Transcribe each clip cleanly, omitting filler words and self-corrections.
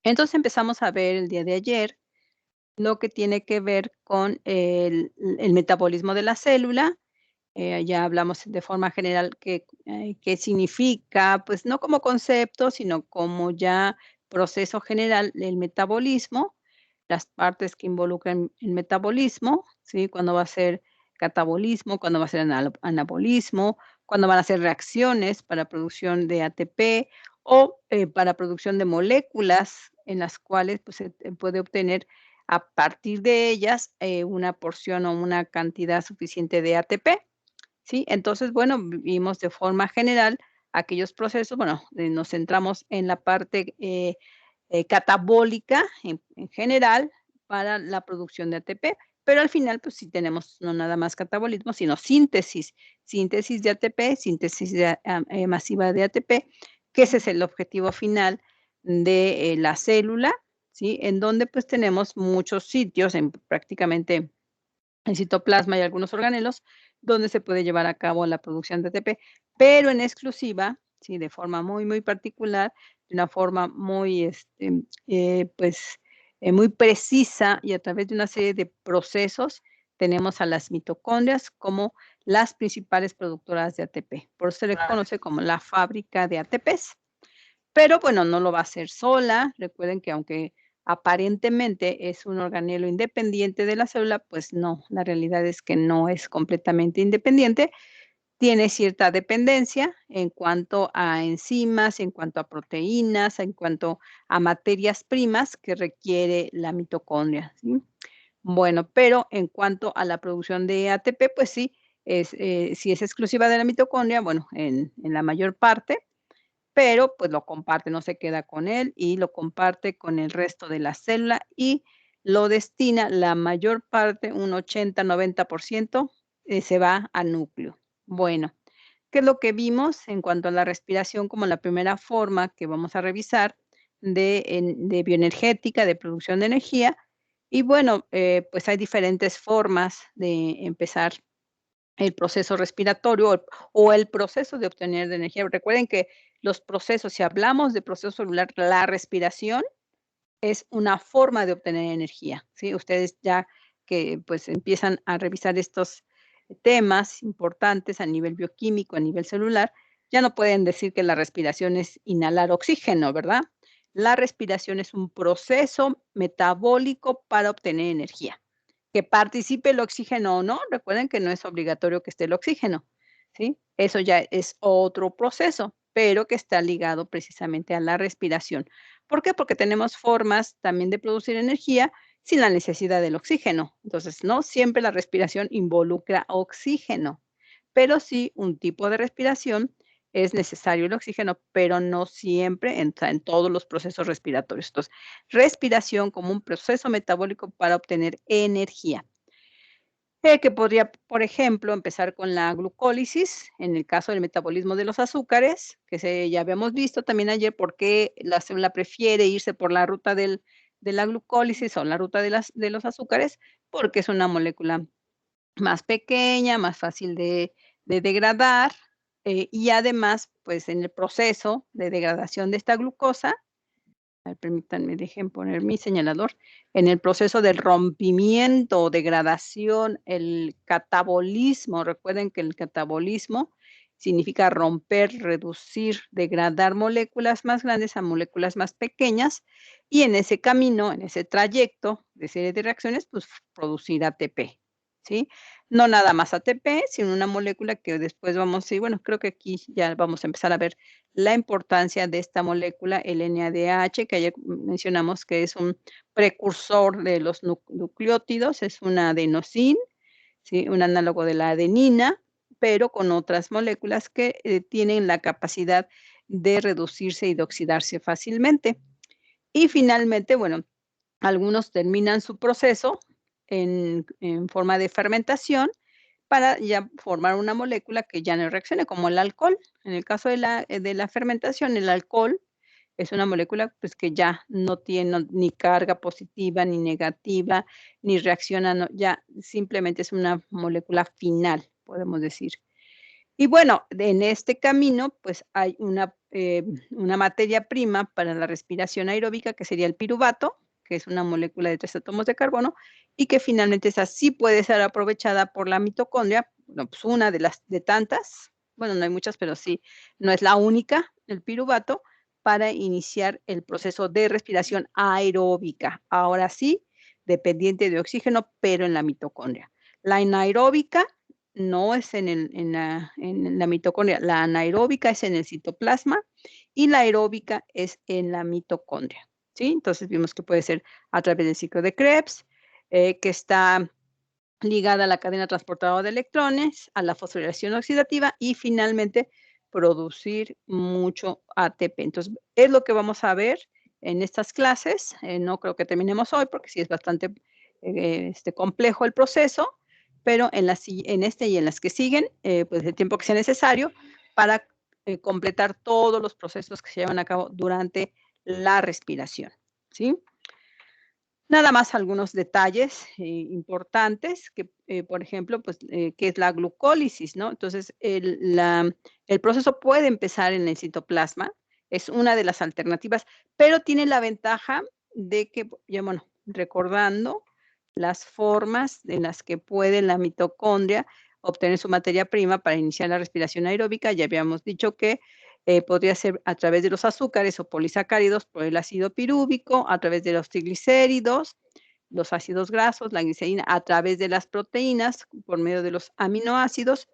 Entonces empezamos a ver el día de ayer lo que tiene que ver con el metabolismo de la célula. Ya hablamos de forma general qué significa, pues no como concepto, sino como ya proceso general el metabolismo, las partes que involucran el metabolismo, ¿sí? Cuándo va a ser catabolismo, cuándo va a ser anabolismo, cuándo van a ser reacciones para producción de ATP o para producción de moléculas en las cuales pues, se puede obtener a partir de ellas una porción o una cantidad suficiente de ATP. ¿Sí? Entonces, bueno, vimos de forma general aquellos procesos, bueno, nos centramos en la parte, catabólica en general para la producción de ATP, pero al final, pues sí tenemos no nada más catabolismo, sino síntesis de ATP, síntesis masiva de ATP, que ese es el objetivo final de, la célula, ¿sí? En donde, pues, tenemos muchos sitios en prácticamente el citoplasma y algunos organelos, donde se puede llevar a cabo la producción de ATP, pero en exclusiva, sí, de forma muy, muy particular, de una forma muy, pues, muy precisa y a través de una serie de procesos, tenemos a las mitocondrias como las principales productoras de ATP. Por eso se le Claro. conoce como la fábrica de ATPs. Pero bueno, no lo va a hacer sola. Recuerden que aunque aparentemente es un organelo independiente de la célula, pues no, la realidad es que no es completamente independiente. Tiene cierta dependencia en cuanto a enzimas, en cuanto a proteínas, en cuanto a materias primas que requiere la mitocondria, ¿sí? Bueno, pero en cuanto a la producción de ATP, pues sí, si es exclusiva de la mitocondria, bueno, en la mayor parte, pero, pues, lo comparte, no se queda con él y lo comparte con el resto de la célula y lo destina la mayor parte, un 80-90%, se va al núcleo. Bueno, ¿qué es lo que vimos en cuanto a la respiración como la primera forma que vamos a revisar de bioenergética, de producción de energía? Y bueno, pues, hay diferentes formas de empezar el proceso respiratorio o el proceso de obtener de energía. Recuerden que los procesos, si hablamos de proceso celular, la respiración es una forma de obtener energía, ¿sí? Ustedes ya que, pues, empiezan a revisar estos temas importantes a nivel bioquímico, a nivel celular, ya no pueden decir que la respiración es inhalar oxígeno, ¿verdad? La respiración es un proceso metabólico para obtener energía. Que participe el oxígeno o no, recuerden que no es obligatorio que esté el oxígeno, ¿sí? Eso ya es otro proceso, pero que está ligado precisamente a la respiración. ¿Por qué? Porque tenemos formas también de producir energía sin la necesidad del oxígeno. Entonces, no siempre la respiración involucra oxígeno, pero sí un tipo de respiración es necesario el oxígeno, pero no siempre en todos los procesos respiratorios. Entonces, respiración como un proceso metabólico para obtener energía. Que podría, por ejemplo, empezar con la glucólisis, en el caso del metabolismo de los azúcares, ya habíamos visto también ayer por qué la célula prefiere irse por la ruta de la glucólisis o la ruta de los azúcares, porque es una molécula más pequeña, más fácil de degradar, y además, pues, en el proceso de degradación de esta glucosa, a ver, permítanme, dejen poner mi señalador. En el proceso del rompimiento o degradación, el catabolismo, recuerden que el catabolismo significa romper, reducir, degradar moléculas más grandes a moléculas más pequeñas, y en ese camino, en ese trayecto de serie de reacciones, pues producir ATP, ¿sí? No nada más ATP, sino una molécula que después vamos a ir, bueno, creo que aquí ya vamos a empezar a ver la importancia de esta molécula, el NADH, que ayer mencionamos que es un precursor de los nucleótidos, es una adenosín, ¿sí? Un análogo de la adenina, pero con otras moléculas que tienen la capacidad de reducirse y de oxidarse fácilmente. Y finalmente, bueno, algunos terminan su proceso en forma de fermentación para ya formar una molécula que ya no reaccione, como el alcohol. En el caso de la fermentación, el alcohol es una molécula, pues, que ya no tiene ni carga positiva, ni negativa, ni reacciona, no, ya simplemente es una molécula final, podemos decir. Y bueno, en este camino, pues hay una materia prima para la respiración aeróbica, que sería el piruvato, que es una molécula de 3 átomos de carbono, y que finalmente esa sí puede ser aprovechada por la mitocondria, bueno, pues una de las de tantas, bueno, no hay muchas, pero sí, no es la única, el piruvato, para iniciar el proceso de respiración aeróbica. Ahora sí, dependiente de oxígeno, pero en la mitocondria. La anaeróbica no es en la mitocondria, la anaeróbica es en el citoplasma y la aeróbica es en la mitocondria, ¿sí? Entonces vimos que puede ser a través del ciclo de Krebs, que está ligada a la cadena transportadora de electrones, a la fosforilación oxidativa y finalmente producir mucho ATP. Entonces, es lo que vamos a ver en estas clases. No creo que terminemos hoy porque sí es bastante complejo el proceso, pero en este y en las que siguen, pues el tiempo que sea necesario para completar todos los procesos que se llevan a cabo durante la respiración, ¿sí? Nada más algunos detalles, importantes que, por ejemplo, pues, ¿qué es la glucólisis, no? Entonces, el proceso puede empezar en el citoplasma, es una de las alternativas, pero tiene la ventaja de que, ya bueno, recordando las formas en las que puede la mitocondria obtener su materia prima para iniciar la respiración aeróbica, ya habíamos dicho que podría ser a través de los azúcares o polisacáridos por el ácido pirúvico, a través de los triglicéridos, los ácidos grasos, la glicerina, a través de las proteínas por medio de los aminoácidos.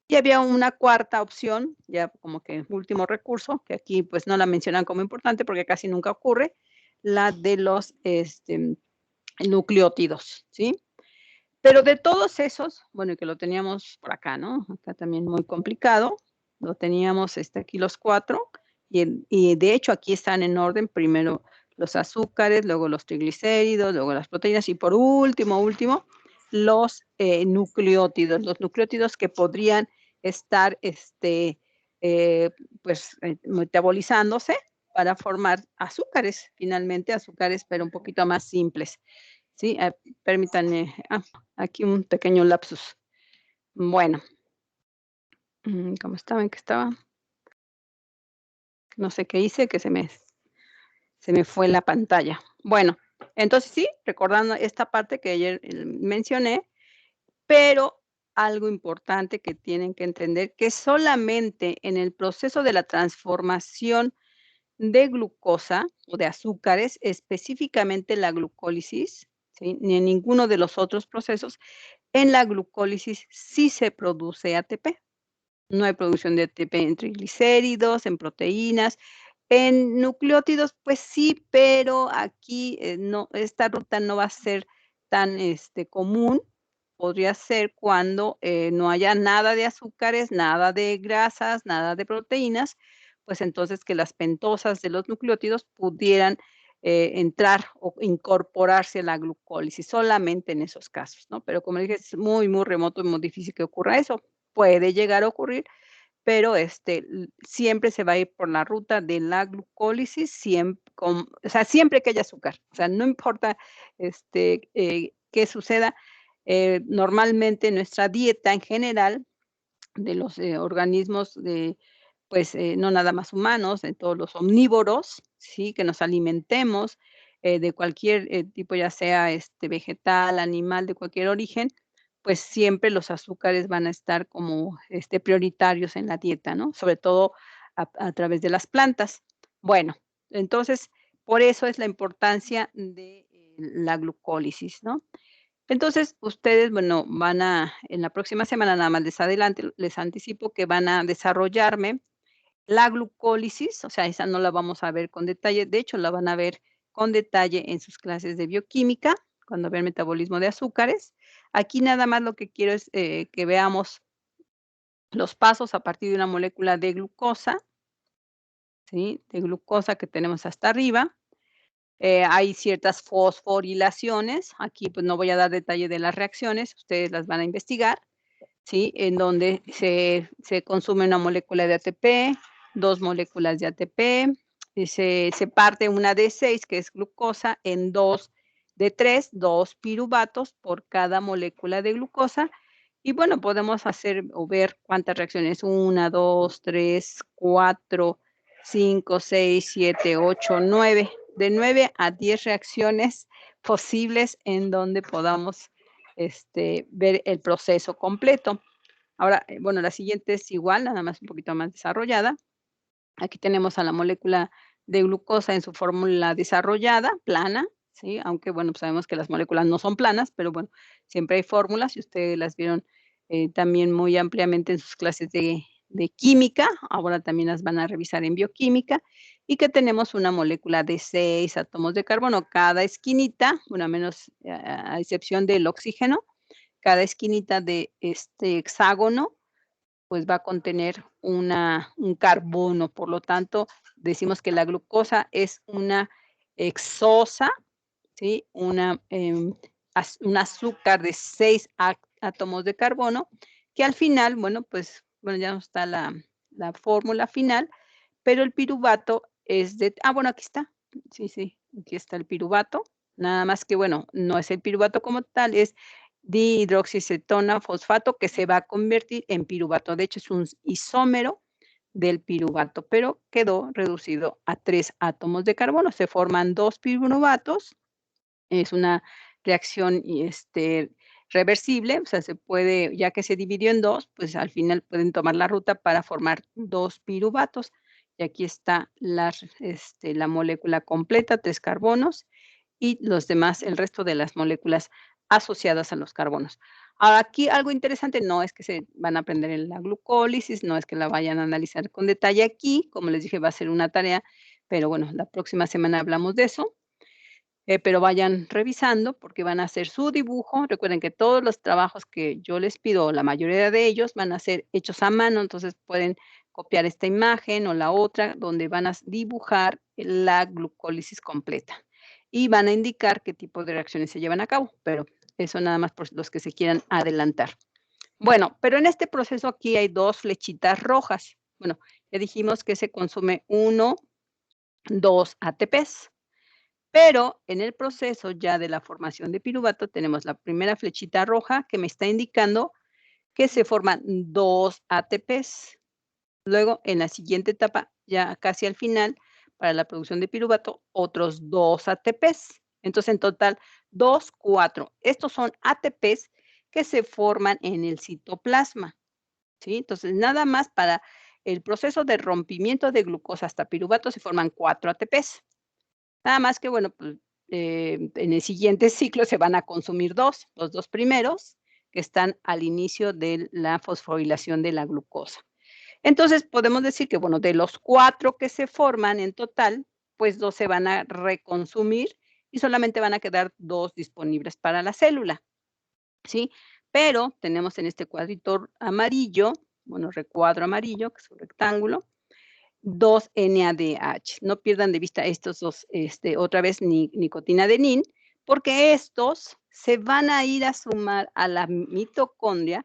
Y había una cuarta opción, ya como que último recurso, que aquí pues no la mencionan como importante porque casi nunca ocurre, la de los nucleótidos, ¿sí? Pero de todos esos, bueno, y que lo teníamos por acá, ¿no? Acá también muy complicado. Lo teníamos, aquí los 4, y de hecho aquí están en orden, primero los azúcares, luego los triglicéridos, luego las proteínas y por último, los, nucleótidos. Los nucleótidos que podrían estar, eh, pues, metabolizándose para formar azúcares, finalmente azúcares, pero un poquito más simples. Sí, permítanme, aquí un pequeño lapsus. Bueno, ¿cómo estaba? ¿En qué estaba? No sé qué hice, que se me fue la pantalla. Bueno, entonces sí, recordando esta parte que ayer, mencioné, pero algo importante que tienen que entender, que solamente en el proceso de la transformación de glucosa o de azúcares, específicamente la glucólisis, ¿sí? Ni en ninguno de los otros procesos. En la glucólisis sí se produce ATP. No hay producción de ATP en triglicéridos, en proteínas, en nucleótidos, pues sí, pero aquí, no, esta ruta no va a ser tan, común. Podría ser cuando, no haya nada de azúcares, nada de grasas, nada de proteínas, pues entonces que las pentosas de los nucleótidos pudieran, entrar o incorporarse a la glucólisis, solamente en esos casos, ¿no? Pero como dije, es muy, muy remoto y muy difícil que ocurra eso. Puede llegar a ocurrir, pero, siempre se va a ir por la ruta de la glucólisis, o sea, siempre que haya azúcar, o sea, no importa, qué suceda, normalmente nuestra dieta en general de los, organismos de, pues, no nada más humanos, de todos los omnívoros, ¿sí? Que nos alimentemos, de cualquier, tipo, ya sea, vegetal, animal, de cualquier origen, pues, siempre los azúcares van a estar como, prioritarios en la dieta, ¿no? Sobre todo a través de las plantas. Bueno, entonces, por eso es la importancia de, la glucólisis, ¿no? Entonces, ustedes, bueno, en la próxima semana, nada más les anticipo que van a desarrollarme la glucólisis, o sea, esa no la vamos a ver con detalle, de hecho, la van a ver con detalle en sus clases de bioquímica, cuando vean metabolismo de azúcares. Aquí nada más lo que quiero es, que veamos los pasos a partir de una molécula de glucosa, ¿sí? De glucosa que tenemos hasta arriba. Hay ciertas fosforilaciones, aquí, pues, no voy a dar detalle de las reacciones, ustedes las van a investigar, ¿sí? En donde se consume una molécula de ATP, 2 moléculas de ATP, y se parte una de 6 que es glucosa, en 2 de 3, 2 piruvatos por cada molécula de glucosa, Y bueno, podemos hacer o ver cuántas reacciones, 1, 2, 3, 4, 5, 6, 7, 8, 9, de 9 a 10 reacciones posibles en donde podamos, ver el proceso completo. Ahora, bueno, la siguiente es igual, nada más un poquito más desarrollada. Aquí tenemos a la molécula de glucosa en su fórmula desarrollada, plana, ¿sí? Aunque, bueno, pues sabemos que las moléculas no son planas, pero bueno, siempre hay fórmulas y ustedes las vieron, también muy ampliamente en sus clases de química, ahora también las van a revisar en bioquímica, y que tenemos una molécula de 6 átomos de carbono. Cada esquinita, bueno, a menos a excepción del oxígeno, cada esquinita de este hexágono pues va a contener un carbono. Por lo tanto, decimos que la glucosa es una hexosa, ¿sí? Un azúcar de 6 átomos de carbono, que al final, bueno, pues, bueno, ya no está la fórmula final, pero el piruvato es de bueno, aquí está. Sí, sí, aquí está el piruvato. Nada más que, bueno, no es el piruvato como tal, es dihidroxicetona fosfato que se va a convertir en piruvato. De hecho, es un isómero del piruvato, pero quedó reducido a 3 átomos de carbono. Se forman 2 piruvatos, es una reacción reversible, o sea, se puede, ya que se dividió en 2, pues al final pueden tomar la ruta para formar 2 piruvatos. Y aquí está la molécula completa, 3 carbonos, y los demás, el resto de las moléculas asociadas a los carbonos. Ahora, aquí algo interesante, no es que se van a aprender en la glucólisis, no es que la vayan a analizar con detalle aquí, como les dije, va a ser una tarea, pero bueno, la próxima semana hablamos de eso. Pero vayan revisando porque van a hacer su dibujo. Recuerden que todos los trabajos que yo les pido, la mayoría de ellos van a ser hechos a mano, entonces pueden copiar esta imagen o la otra donde van a dibujar la glucólisis completa y van a indicar qué tipo de reacciones se llevan a cabo, pero eso nada más por los que se quieran adelantar. Bueno, pero en este proceso aquí hay 2 flechitas rojas. Bueno, ya dijimos que se consume 1, 2 ATPs. Pero en el proceso ya de la formación de piruvato tenemos la primera flechita roja que me está indicando que se forman 2 ATPs. Luego, en la siguiente etapa, ya casi al final, para la producción de piruvato, otros 2 ATPs. Entonces, en total, 2, 4. Estos son ATPs que se forman en el citoplasma, ¿sí? Entonces, nada más para el proceso de rompimiento de glucosa hasta piruvato se forman 4 ATPs. Nada más que, bueno, pues, en el siguiente ciclo se van a consumir 2, los 2 primeros, que están al inicio de la fosforilación de la glucosa. Entonces, podemos decir que, bueno, de los 4 que se forman en total, pues 2 se van a reconsumir y solamente van a quedar 2 disponibles para la célula, ¿sí? Pero tenemos en este cuadrito amarillo, bueno, recuadro amarillo, que es un rectángulo, 2 NADH. No pierdan de vista estos 2, otra vez nicotina-adenin, porque estos se van a ir a sumar a la mitocondria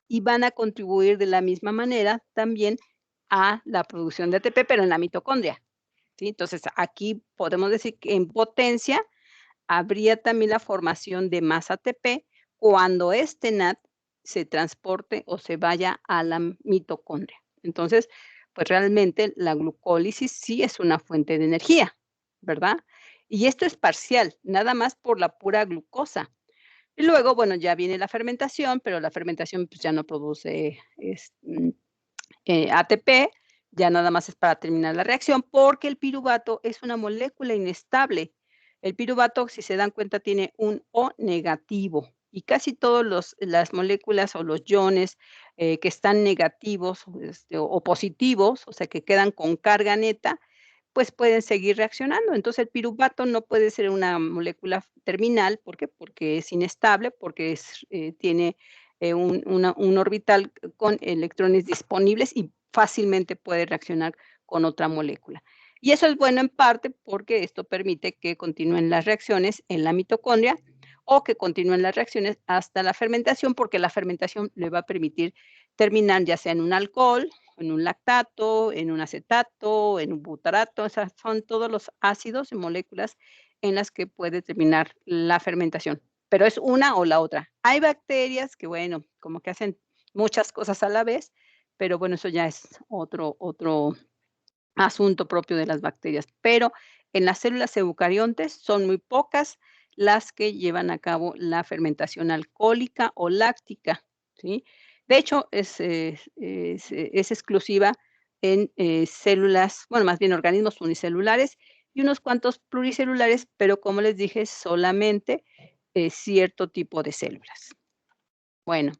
y van a contribuir de la misma manera también a la producción de ATP, pero en la mitocondria, ¿sí? Entonces, aquí podemos decir que en potencia habría también la formación de más ATP cuando este NAD se transporte o se vaya a la mitocondria. Entonces, pues realmente la glucólisis sí es una fuente de energía, ¿verdad? Y esto es parcial, nada más por la pura glucosa. Y luego, bueno, ya viene la fermentación, pero la fermentación pues ya no produce ATP, ya nada más es para terminar la reacción, porque el piruvato es una molécula inestable. El piruvato, si se dan cuenta, tiene un O negativo y casi todas las moléculas o los iones que están negativos o positivos, o sea, que quedan con carga neta, pues pueden seguir reaccionando. Entonces, el piruvato no puede ser una molécula terminal, ¿por qué? Porque es inestable, porque tiene un orbital con electrones disponibles y fácilmente puede reaccionar con otra molécula. Y eso es bueno en parte porque esto permite que continúen las reacciones en la mitocondria o que continúen las reacciones hasta la fermentación, porque la fermentación le va a permitir terminar ya sea en un alcohol, en un lactato, en un acetato, en un butarato, o sea, son todos los ácidos y moléculas en las que puede terminar la fermentación. pero es una o la otra. Hay bacterias que, bueno, como que hacen muchas cosas a la vez, pero bueno, eso ya es otro asunto propio de las bacterias. Pero en las células eucariontes son muy pocas las que llevan a cabo la fermentación alcohólica o láctica, ¿sí? De hecho, es exclusiva en, células, bueno, más bien organismos unicelulares y unos cuantos pluricelulares, pero como les dije, solamente, cierto tipo de células. Bueno,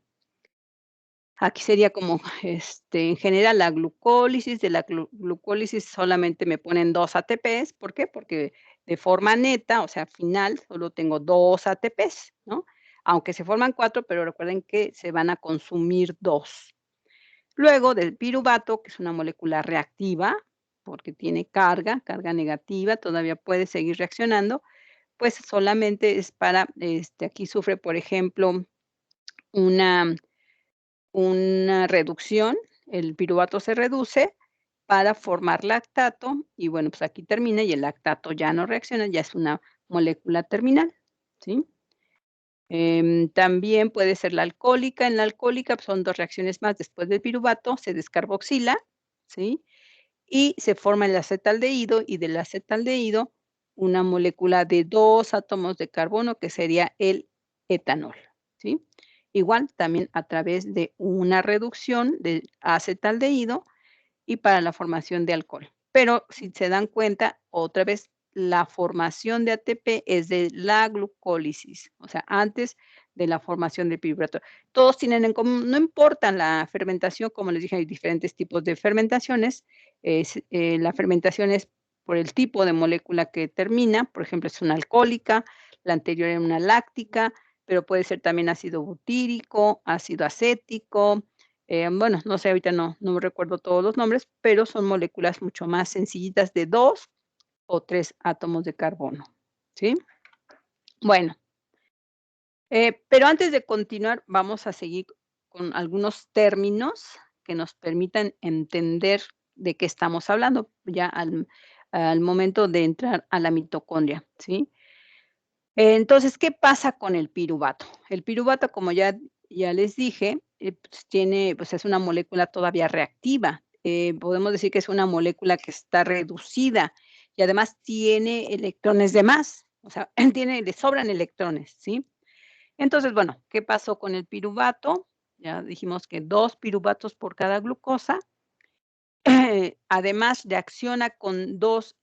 aquí sería como, en general, la glucólisis, de la glucólisis solamente me ponen 2 ATPs, ¿por qué? Porque de forma neta, o sea, final, solo tengo 2 ATPs, ¿no? Aunque se forman 4, pero recuerden que se van a consumir 2. Luego del piruvato, que es una molécula reactiva, porque tiene carga negativa, todavía puede seguir reaccionando, pues solamente es para, aquí sufre, por ejemplo, una una reducción, el piruvato se reduce para formar lactato y bueno, pues aquí termina y el lactato ya no reacciona, ya es una molécula terminal, ¿sí? También puede ser la alcohólica. En la alcohólica, pues, son 2 reacciones más después del piruvato, se descarboxila, ¿sí? Y se forma el acetaldehído, y del acetaldehído una molécula de 2 átomos de carbono, que sería el etanol, ¿sí? Igual, también a través de una reducción del acetaldehído y para la formación de alcohol. Pero si se dan cuenta, otra vez, la formación de ATP es de la glucólisis, o sea, antes de la formación del piruvato. Todos tienen en común, no importa la fermentación, como les dije, hay diferentes tipos de fermentaciones. La fermentación es por el tipo de molécula que termina, por ejemplo, es una alcohólica, la anterior era una láctica, pero puede ser también ácido butírico, ácido acético, bueno, no sé, ahorita no me recuerdo todos los nombres, pero son moléculas mucho más sencillitas de 2 o 3 átomos de carbono, ¿sí? Bueno, pero antes de continuar, vamos a seguir con algunos términos que nos permitan entender de qué estamos hablando, ya al momento de entrar a la mitocondria, ¿sí? Entonces, ¿qué pasa con el piruvato? El piruvato, como ya les dije, pues tiene, pues es una molécula todavía reactiva. Podemos decir que es una molécula que está reducida y además tiene electrones de más, o sea, le sobran electrones, ¿sí? Entonces, bueno, ¿qué pasó con el piruvato? Ya dijimos que 2 piruvatos por cada glucosa. Además reacciona con 2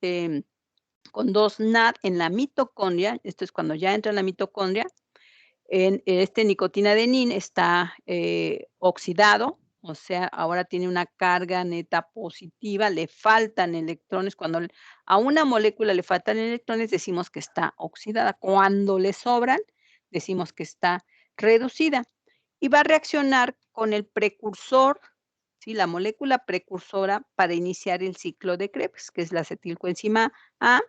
NAD en la mitocondria, esto es cuando ya entra en la mitocondria, en este nicotinamida está, oxidado, o sea, ahora tiene una carga neta positiva, le faltan electrones. Cuando a una molécula le faltan electrones, decimos que está oxidada. Cuando le sobran, decimos que está reducida. Y va a reaccionar con el precursor, ¿sí? La molécula precursora para iniciar el ciclo de Krebs, que es la acetilcoenzima A,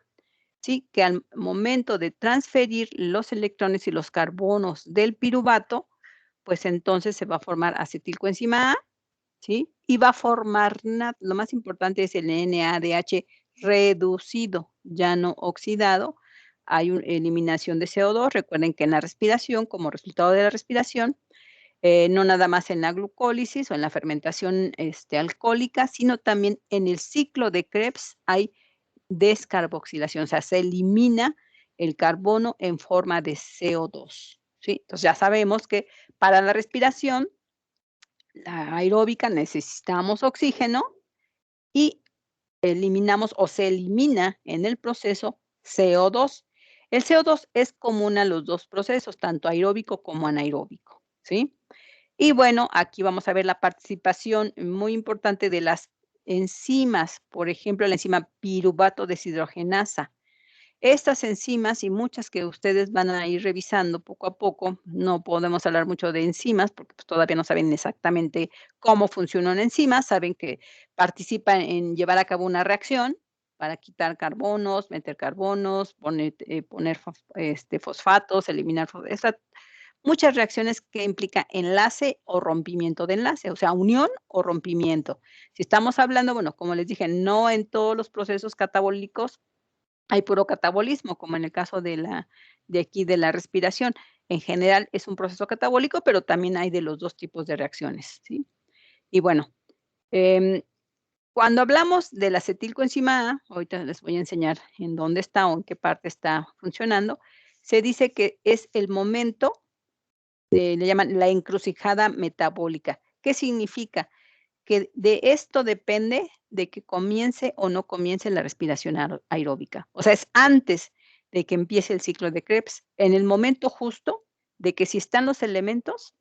¿sí? Que al momento de transferir los electrones y los carbonos del piruvato, pues entonces se va a formar acetilcoenzima A, ¿sí? Y va a formar NAD. Lo más importante es el NADH reducido, ya no oxidado. Hay una eliminación de CO2. Recuerden que en la respiración, como resultado de la respiración, no nada más en la glucólisis o en la fermentación alcohólica, sino también en el ciclo de Krebs hay descarboxilación, o sea, se elimina el carbono en forma de CO2, ¿sí? Entonces ya sabemos que para la respiración, la aeróbica, necesitamos oxígeno y eliminamos o se elimina en el proceso CO2. El CO2 es común a los 2 procesos, tanto aeróbico como anaeróbico, ¿sí? Y bueno, aquí vamos a ver la participación muy importante de las enzimas, por ejemplo, la enzima piruvato deshidrogenasa. Estas enzimas y muchas que ustedes van a ir revisando poco a poco, no podemos hablar mucho de enzimas porque pues, todavía no saben exactamente cómo funciona una enzima, saben que participa en llevar a cabo una reacción para quitar carbonos, meter carbonos, poner fosfatos, eliminar muchas reacciones que implica enlace o rompimiento de enlace, o sea, unión o rompimiento. Si estamos hablando, bueno, como les dije, no en todos los procesos catabólicos Hay puro catabolismo, como en el caso de aquí de la respiración. En general es un proceso catabólico, pero también hay de los 2 tipos de reacciones, ¿sí? Y bueno, em, cuando hablamos de la acetilcoenzima A, ahorita les voy a enseñar en dónde está o en qué parte está funcionando, se dice que es el momento, le llaman la encrucijada metabólica. ¿Qué significa? Que de esto depende de que comience o no comience la respiración aeróbica. O sea, es antes de que empiece el ciclo de Krebs, en el momento justo de que si están los elementos,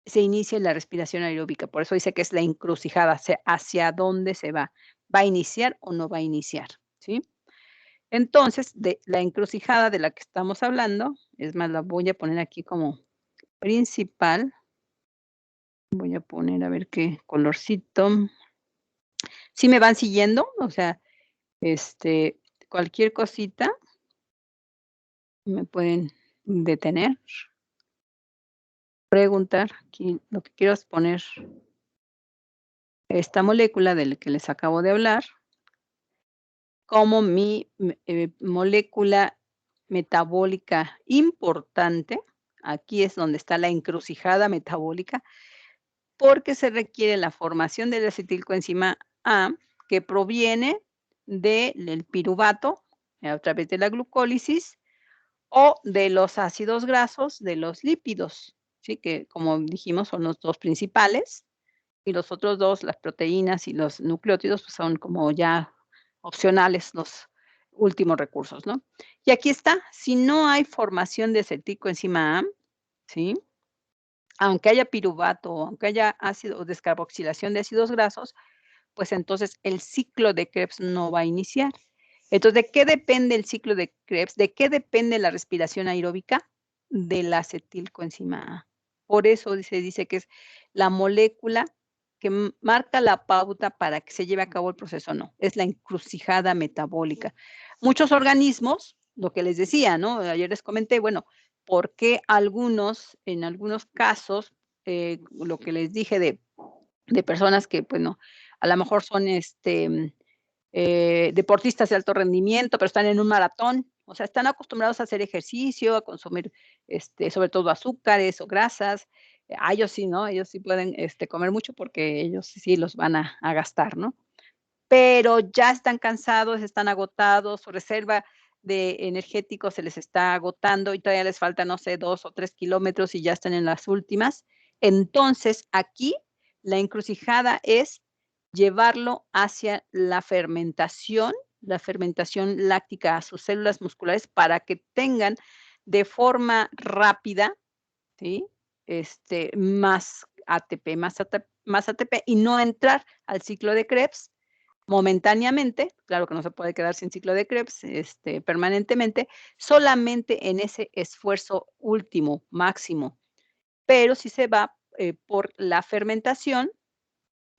se inicie la respiración aeróbica. Por eso dice que es la encrucijada, hacia dónde se va. ¿Va a iniciar o no va a iniciar? ¿Sí? Entonces, de la encrucijada de la que estamos hablando, es más, la voy a poner aquí como principal. Voy a poner a ver qué colorcito. ¿Sí me van siguiendo? O sea, este, cualquier cosita me pueden detener, preguntar. Aquí lo que quiero es poner esta molécula del que les acabo de hablar como mi molécula metabólica importante. Aquí es donde está la encrucijada metabólica, porque se requiere la formación de la acetilcoenzima A, que proviene del piruvato, a través de la glucólisis, o de los ácidos grasos, de los lípidos, ¿sí? Que, como dijimos, son los 2 principales, y los otros 2, las proteínas y los nucleótidos, pues, son como ya opcionales, los últimos recursos, ¿no? Y aquí está, si no hay formación de acetilcoenzima A, ¿sí? Aunque haya piruvato, o aunque haya ácido o descarboxilación de ácidos grasos, pues entonces el ciclo de Krebs no va a iniciar. Entonces, ¿de qué depende el ciclo de Krebs? ¿De qué depende la respiración aeróbica? De la acetilcoenzima A. Por eso se dice que es la molécula que marca la pauta para que se lleve a cabo el proceso, no, es la encrucijada metabólica. Muchos organismos, lo que les decía, ¿no? Ayer les comenté, bueno, ¿por qué algunos, en algunos casos, lo que les dije de personas que, bueno, a lo mejor son, deportistas de alto rendimiento, pero están en un maratón, o sea, están acostumbrados a hacer ejercicio, a consumir, sobre todo azúcares o grasas, a ellos sí, ¿no? Ellos sí pueden, comer mucho porque ellos sí los van a gastar, ¿no? Pero ya están cansados, están agotados, su reserva de energéticos se les está agotando y todavía les falta, no sé, 2 o 3 kilómetros y ya están en las últimas. Entonces, aquí la encrucijada es llevarlo hacia la fermentación láctica a sus células musculares para que tengan de forma rápida, ¿sí? Más ATP, más ATP y no entrar al ciclo de Krebs momentáneamente, claro que no se puede quedar sin ciclo de Krebs, permanentemente, solamente en ese esfuerzo último, máximo, pero si se va, por la fermentación,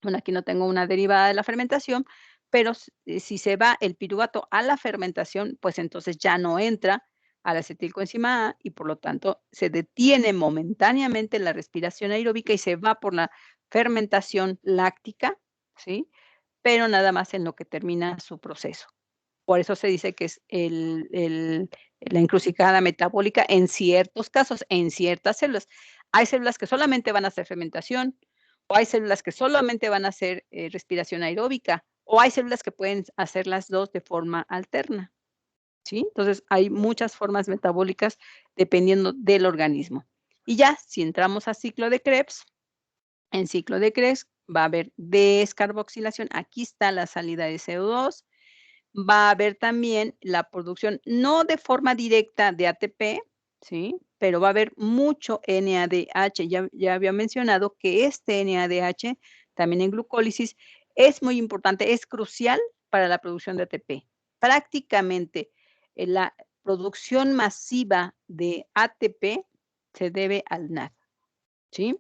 bueno, aquí no tengo una derivada de la fermentación, pero si se va el piruvato a la fermentación, pues entonces ya no entra a la acetilcoenzima A y por lo tanto se detiene momentáneamente la respiración aeróbica y se va por la fermentación láctica, ¿sí? Pero nada más en lo que termina su proceso. Por eso se dice que es la encrucijada metabólica en ciertos casos, en ciertas células. Hay células que solamente van a hacer fermentación, o hay células que solamente van a hacer, respiración aeróbica, o hay células que pueden hacer las 2 de forma alterna, ¿sí? Entonces, hay muchas formas metabólicas dependiendo del organismo. Y ya, si entramos a ciclo de Krebs, en ciclo de Krebs va a haber descarboxilación, aquí está la salida de CO2, va a haber también la producción, no de forma directa de ATP, ¿sí? Pero va a haber mucho NADH. Ya había mencionado que este NADH, también en glucólisis, es muy importante, es crucial para la producción de ATP. Prácticamente, la producción masiva de ATP se debe al NAD, ¿sí?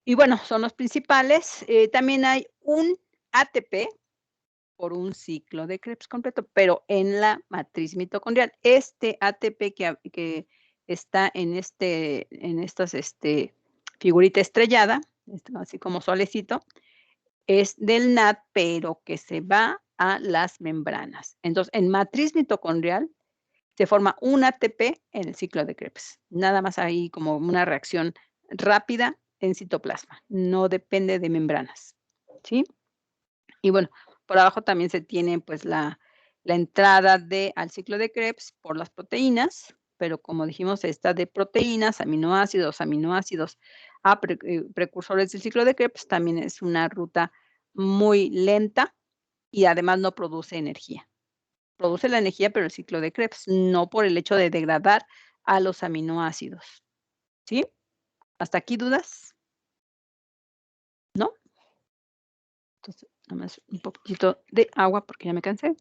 Y bueno, son los principales. También hay un ATP por un ciclo de Krebs completo, pero en la matriz mitocondrial. Este ATP que está en estas, figurita estrellada, así como solecito, es del NAD, pero que se va a las membranas. Entonces, en matriz mitocondrial se forma un ATP en el ciclo de Krebs. Nada más ahí como una reacción rápida en citoplasma. No depende de membranas, ¿sí? Y bueno, por abajo también se tiene pues la entrada al ciclo de Krebs por las proteínas, pero como dijimos, esta de proteínas, aminoácidos a precursores del ciclo de Krebs también es una ruta muy lenta y además no produce energía. Produce la energía, pero el ciclo de Krebs, no por el hecho de degradar a los aminoácidos, ¿sí? ¿Hasta aquí dudas? ¿No? Entonces, nada más un poquito de agua porque ya me cansé.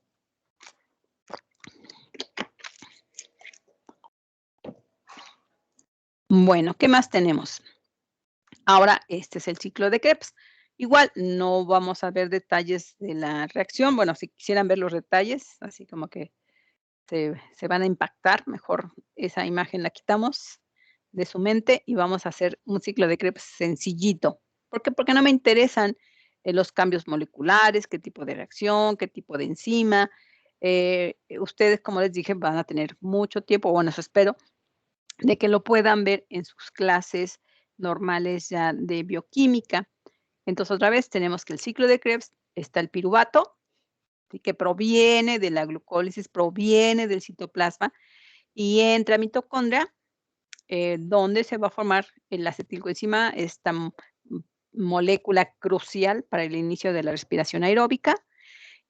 Bueno, ¿qué más tenemos? Ahora, este es el ciclo de Krebs. Igual, no vamos a ver detalles de la reacción. Bueno, si quisieran ver los detalles, así como que se van a impactar, mejor esa imagen la quitamos de su mente y vamos a hacer un ciclo de Krebs sencillito. ¿Por qué? Porque no me interesan los cambios moleculares, qué tipo de reacción, qué tipo de enzima. Ustedes, como les dije, van a tener mucho tiempo, bueno, eso espero, de que lo puedan ver en sus clases normales ya de bioquímica. Entonces, otra vez tenemos que el ciclo de Krebs está el piruvato, ¿sí? Que proviene de la glucólisis, proviene del citoplasma y entra a mitocondria, donde se va a formar el acetilcoenzima, esta molécula crucial para el inicio de la respiración aeróbica.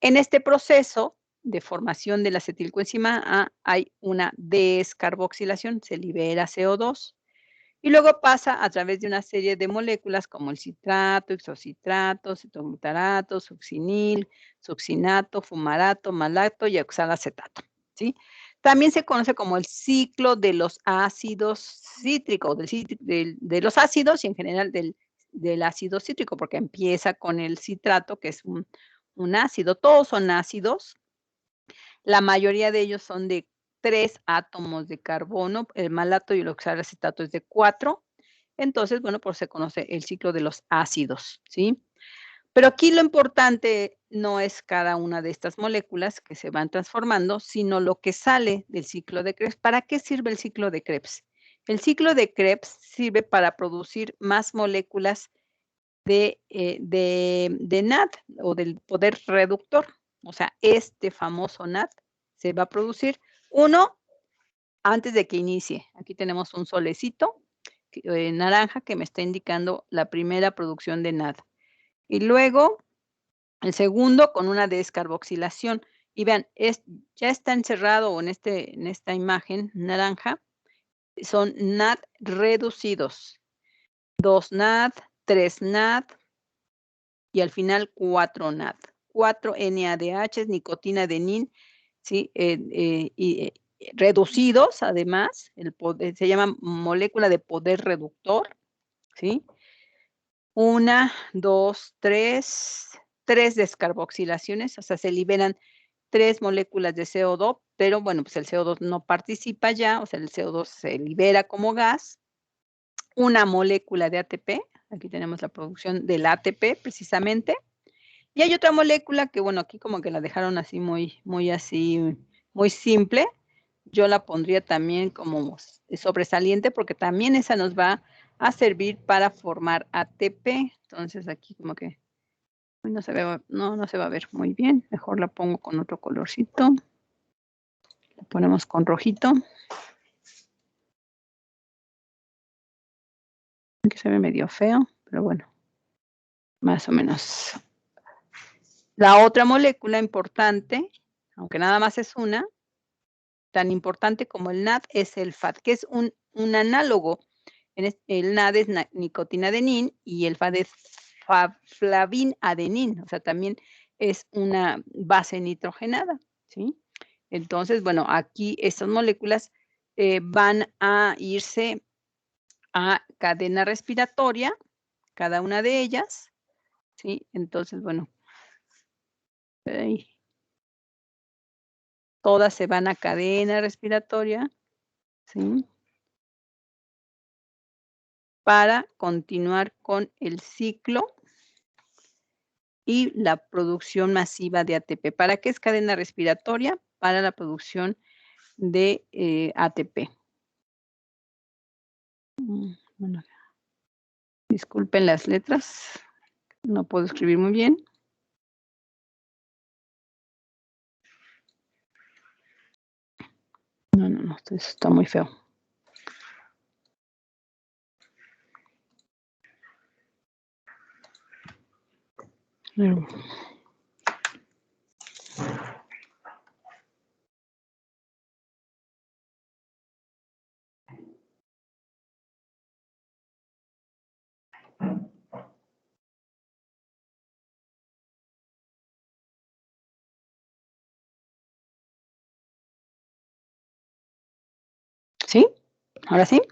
En este proceso de formación de la acetilcoenzima hay una descarboxilación, se libera CO2 y luego pasa a través de una serie de moléculas como el citrato, isocitrato, cetoglutarato, succinil, succinato, fumarato, malato y oxalacetato, ¿sí? También se conoce como el ciclo de los ácidos cítricos, de los ácidos y en general del ácido cítrico, porque empieza con el citrato, que es un ácido. Todos son ácidos, la mayoría de ellos son de 3 átomos de carbono, el malato y el oxalacetato es de 4. Entonces, bueno, pues se conoce el ciclo de los ácidos, ¿sí? Pero aquí lo importante no es cada una de estas moléculas que se van transformando, sino lo que sale del ciclo de Krebs. ¿Para qué sirve el ciclo de Krebs? El ciclo de Krebs sirve para producir más moléculas de NAD o del poder reductor. O sea, este famoso NAD se va a producir, uno, antes de que inicie. Aquí tenemos un solecito naranja que me está indicando la primera producción de NAD. Y luego, el segundo con una descarboxilación. Y vean, ya está encerrado en esta imagen naranja, son NAD reducidos. 2 NAD, 3 NAD, y al final 4 NAD. 4 NADH, nicotina adenin, ¿sí? Reducidos, además, se llama molécula de poder reductor, ¿sí? 1, 2, 3 descarboxilaciones, o sea, se liberan 3 moléculas de CO2, pero bueno, pues el CO2 no participa ya, o sea, el CO2 se libera como gas. Una molécula de ATP, aquí tenemos la producción del ATP precisamente. Y hay otra molécula que, bueno, aquí como que la dejaron así muy así, muy simple. Yo la pondría también como sobresaliente, porque también esa nos va a servir para formar ATP. Entonces, aquí como que no se ve, no se va a ver muy bien. Mejor la pongo con otro colorcito. La ponemos con rojito. Que se ve medio feo, pero bueno, más o menos. La otra molécula importante, aunque nada más es una, tan importante como el NAD es el FAD, que es un análogo. El NAD es nicotina-adenin y el FAD es flavin-adenin, o sea, también es una base nitrogenada, ¿sí? Entonces, bueno, aquí estas moléculas van a irse a cadena respiratoria, cada una de ellas, ¿sí? Entonces, bueno, todas se van a cadena respiratoria, ¿sí? Para continuar con el ciclo y la producción masiva de ATP. ¿Para qué es cadena respiratoria? Para la producción de ATP. Bueno, disculpen las letras, no puedo escribir muy bien. No, esto está muy feo. ¿Sí? ¿Ahora sí?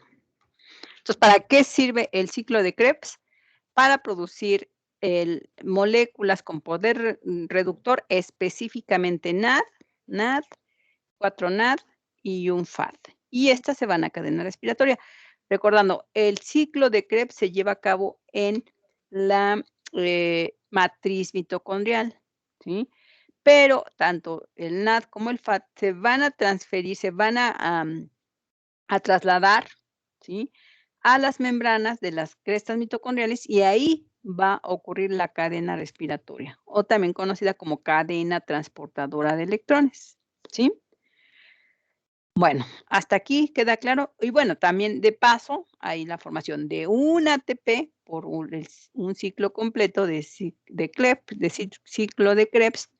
Entonces, ¿para qué sirve el ciclo de Krebs? Para producir moléculas con poder reductor, específicamente NAD, 4 NAD y un FAD. Y estas se van a cadena respiratoria. Recordando, el ciclo de Krebs se lleva a cabo en la matriz mitocondrial, ¿sí? Pero tanto el NAD como el FAD se van a transferir, se van a trasladar, ¿sí? A las membranas de las crestas mitocondriales y ahí va a ocurrir la cadena respiratoria, o también conocida como cadena transportadora de electrones, ¿sí? Bueno, hasta aquí queda claro. Y bueno, también de paso, hay la formación de un ATP por un ciclo completo de Krebs, ciclo de Krebs,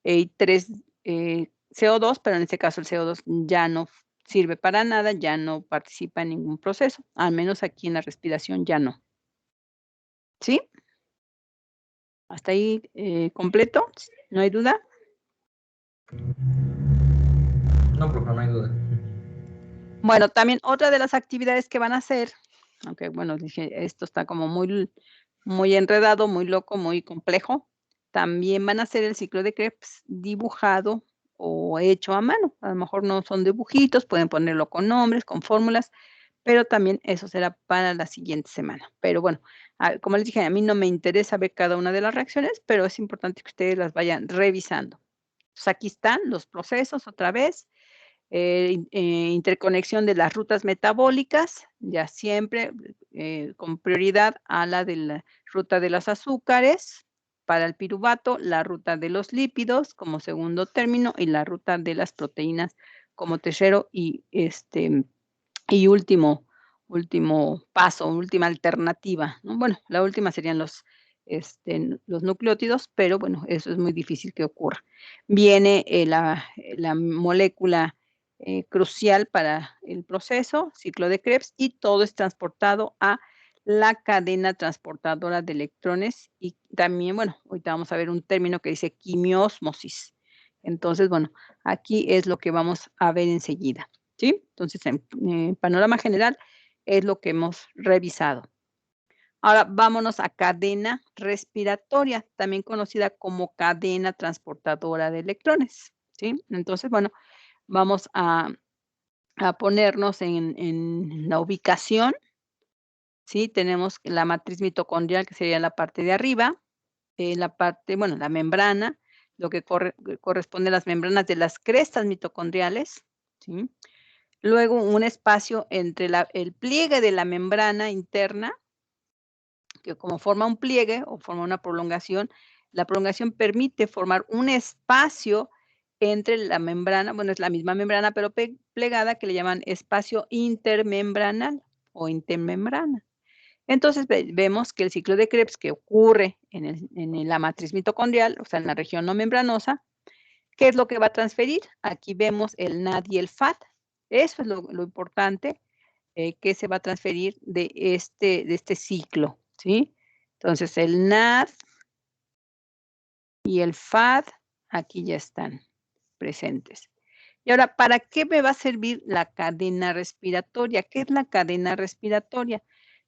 y 3 CO2, pero en este caso el CO2 ya no sirve para nada, ya no participa en ningún proceso, al menos aquí en la respiración ya no. ¿Sí? ¿Hasta ahí completo? ¿No hay duda? No, profe, no hay duda. Bueno, también otra de las actividades que van a hacer, aunque bueno, dije, esto está como muy enredado, muy loco, muy complejo, también van a hacer el ciclo de Krebs dibujado o hecho a mano. A lo mejor no son dibujitos, pueden ponerlo con nombres, con fórmulas, pero también eso será para la siguiente semana. Pero bueno, como les dije, a mí no me interesa ver cada una de las reacciones, pero es importante que ustedes las vayan revisando. Entonces, aquí están los procesos otra vez. Interconexión de las rutas metabólicas, ya siempre con prioridad a la de la ruta de los azúcares, para el piruvato, la ruta de los lípidos como segundo término y la ruta de las proteínas como tercero y último paso, última alternativa, ¿no? Bueno, la última serían los nucleótidos, pero bueno, eso es muy difícil que ocurra. Viene la molécula crucial para el proceso, ciclo de Krebs, y todo es transportado a la cadena transportadora de electrones y también, bueno, ahorita vamos a ver un término que dice quimiosmosis. Entonces, bueno, aquí es lo que vamos a ver enseguida. ¿Sí? Entonces, en panorama general es lo que hemos revisado. Ahora vámonos a cadena respiratoria, también conocida como cadena transportadora de electrones, ¿sí? Entonces, bueno, vamos a ponernos en la ubicación, ¿sí? Tenemos la matriz mitocondrial, que sería la parte de arriba, la membrana, lo que corresponde a las membranas de las crestas mitocondriales, ¿sí? Luego un espacio entre el pliegue de la membrana interna, que como forma un pliegue o forma una prolongación, la prolongación permite formar un espacio entre la membrana, bueno, es la misma membrana, pero plegada, que le llaman espacio intermembranal o intermembrana. Entonces vemos que el ciclo de Krebs que ocurre en la matriz mitocondrial, o sea, en la región no membranosa, ¿qué es lo que va a transferir? Aquí vemos el NAD y el FAD. Eso es lo importante que se va a transferir de este ciclo, ¿sí? Entonces, el NAD y el FAD aquí ya están presentes. Y ahora, ¿para qué me va a servir la cadena respiratoria? ¿Qué es la cadena respiratoria?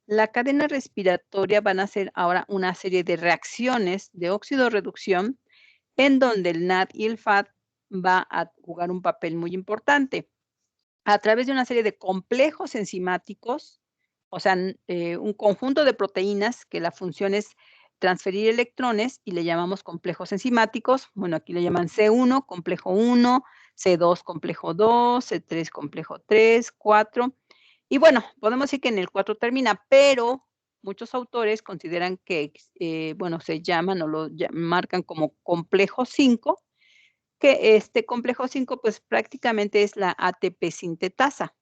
La cadena respiratoria van a ser ahora una serie de reacciones de óxido-reducción en donde el NAD y el FAD va a jugar un papel muy importante. A través de una serie de complejos enzimáticos, o sea, un conjunto de proteínas que la función es transferir electrones y le llamamos complejos enzimáticos. Bueno, aquí le llaman C1, complejo 1, C2, complejo 2, C3, complejo 3, 4. Y bueno, podemos decir que en el 4 termina, pero muchos autores consideran que, bueno, se llaman o lo marcan como complejo 5, que este complejo 5 pues prácticamente es la ATP sintetasa.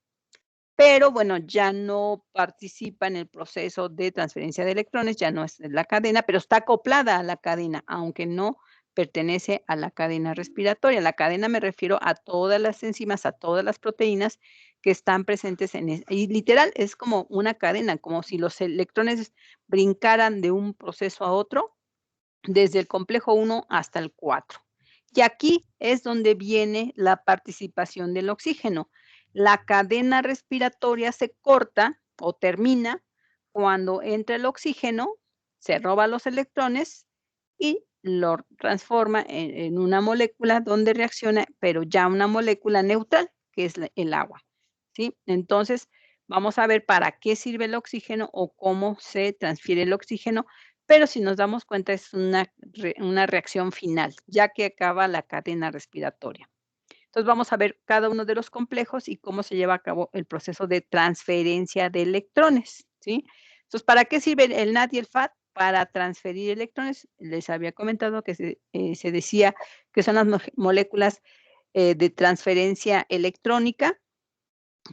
Pero bueno, ya no participa en el proceso de transferencia de electrones, ya no es en la cadena, pero está acoplada a la cadena, aunque no pertenece a la cadena respiratoria. La cadena me refiero a todas las enzimas, a todas las proteínas que están presentes y literal es como una cadena, como si los electrones brincaran de un proceso a otro, desde el complejo 1 hasta el 4. Y aquí es donde viene la participación del oxígeno. La cadena respiratoria se corta o termina cuando entra el oxígeno, se roba los electrones y lo transforma en una molécula donde reacciona, pero ya una molécula neutral, que es el agua, ¿sí? Entonces, vamos a ver para qué sirve el oxígeno o cómo se transfiere el oxígeno, pero si nos damos cuenta es una reacción final, ya que acaba la cadena respiratoria. Entonces, vamos a ver cada uno de los complejos y cómo se lleva a cabo el proceso de transferencia de electrones, ¿sí? Entonces, ¿para qué sirve el NAD y el FAD? Para transferir electrones. Les había comentado que se decía que son las moléculas de transferencia electrónica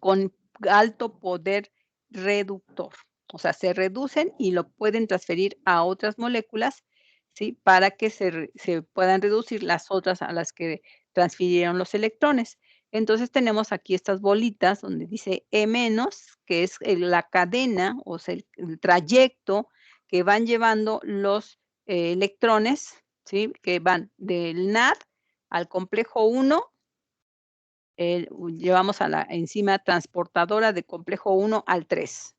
con alto poder reductor. O sea, se reducen y lo pueden transferir a otras moléculas, ¿sí? Para que se puedan reducir las otras a las que transfirieron los electrones. Entonces tenemos aquí estas bolitas donde dice E-, que es la cadena, o sea, el trayecto que van llevando los electrones, ¿sí? Que van del NAD al complejo 1, llevamos a la enzima transportadora de complejo 1 al 3.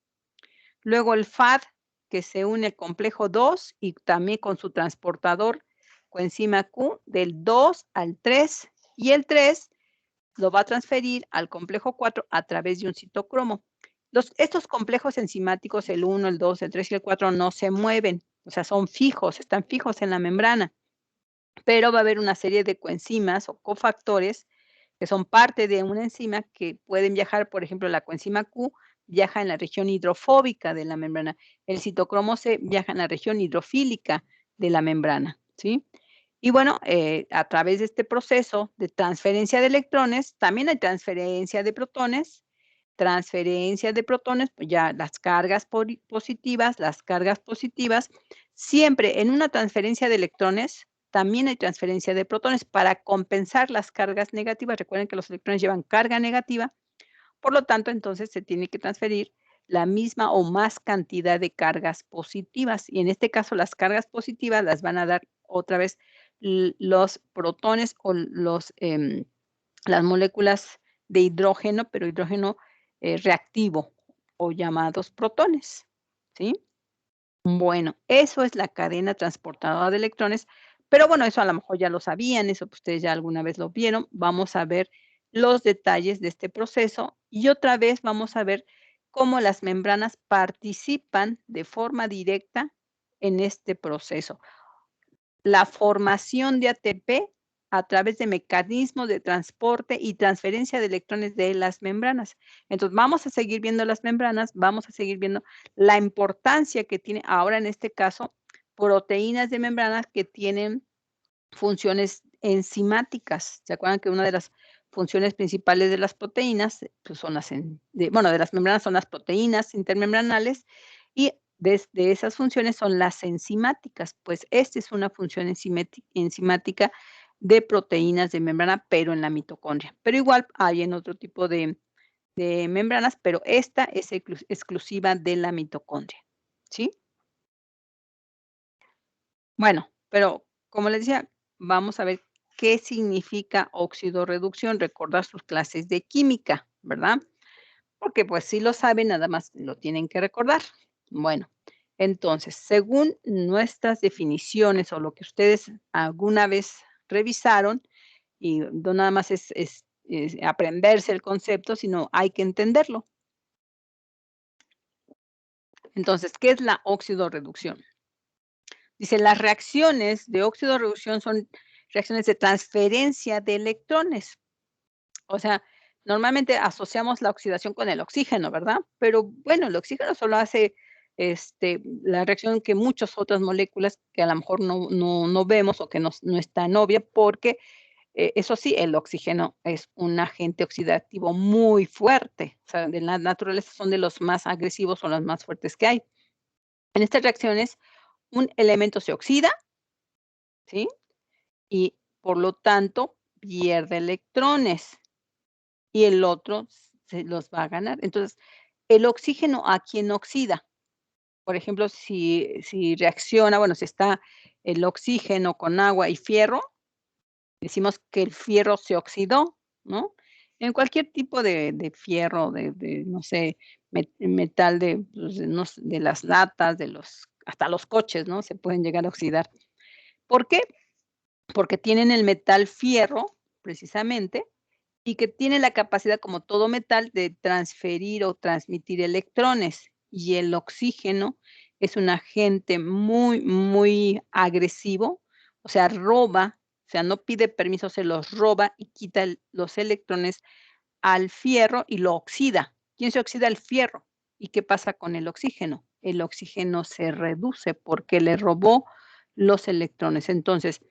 Luego el FAD, que se une al complejo 2 y también con su transportador coenzima Q del 2 al 3, y el 3 lo va a transferir al complejo 4 a través de un citocromo. Estos complejos enzimáticos, el 1, el 2, el 3 y el 4, no se mueven, o sea, son fijos, están fijos en la membrana, pero va a haber una serie de coenzimas o cofactores que son parte de una enzima que pueden viajar, por ejemplo, la coenzima Q viaja en la región hidrofóbica de la membrana, el citocromo C viaja en la región hidrofílica de la membrana, ¿sí? Y bueno, a través de este proceso de transferencia de electrones, también hay transferencia de protones, pues ya las cargas positivas, siempre en una transferencia de electrones, también hay transferencia de protones para compensar las cargas negativas. Recuerden que los electrones llevan carga negativa, por lo tanto, entonces se tiene que transferir la misma o más cantidad de cargas positivas. Y en este caso, las cargas positivas las van a dar otra vez los protones o las moléculas de hidrógeno, pero hidrógeno reactivo o llamados protones, ¿sí? Bueno, eso es la cadena transportadora de electrones, pero bueno, eso a lo mejor ya lo sabían, eso pues ustedes ya alguna vez lo vieron. Vamos a ver los detalles de este proceso y otra vez vamos a ver cómo las membranas participan de forma directa en este proceso. La formación de ATP a través de mecanismos de transporte y transferencia de electrones de las membranas. Entonces, vamos a seguir viendo las membranas, vamos a seguir viendo la importancia que tiene ahora en este caso proteínas de membranas que tienen funciones enzimáticas. ¿Se acuerdan que una de las funciones principales de las proteínas, pues son de las membranas son las proteínas intermembranales y de esas funciones son las enzimáticas? Pues esta es una función enzimática de proteínas de membrana, pero en la mitocondria. Pero igual hay en otro tipo de membranas, pero esta es exclusiva de la mitocondria, ¿sí? Bueno, pero como les decía, vamos a ver qué significa oxidorreducción, recordar sus clases de química, ¿verdad? Porque pues si lo saben, nada más lo tienen que recordar. Bueno, entonces, según nuestras definiciones o lo que ustedes alguna vez revisaron, y no nada más es aprenderse el concepto, sino hay que entenderlo. Entonces, ¿qué es la oxidorreducción? Dice, las reacciones de óxido de reducción son reacciones de transferencia de electrones. O sea, normalmente asociamos la oxidación con el oxígeno, ¿verdad? Pero bueno, el oxígeno solo hace la reacción que muchas otras moléculas que a lo mejor no vemos o que no es tan obvia, porque eso sí, el oxígeno es un agente oxidativo muy fuerte. O sea, de la naturaleza son de los más agresivos o los más fuertes que hay. En estas reacciones, un elemento se oxida, ¿sí? Y por lo tanto pierde electrones y el otro se los va a ganar. Entonces, el oxígeno, ¿a quién oxida? Por ejemplo, si reacciona, bueno, si está el oxígeno con agua y fierro, decimos que el fierro se oxidó, ¿no? En cualquier tipo de fierro, no sé, metal de, pues, no sé, de las latas, hasta los coches, ¿no? Se pueden llegar a oxidar. ¿Por qué? Porque tienen el metal fierro, precisamente, y que tiene la capacidad, como todo metal, de transferir o transmitir electrones. Y el oxígeno es un agente muy, muy agresivo, o sea, roba, o sea, no pide permiso, se los roba y quita los electrones al fierro y lo oxida. ¿Quién se oxida? El fierro. ¿Y qué pasa con el oxígeno? El oxígeno se reduce porque le robó los electrones. Entonces,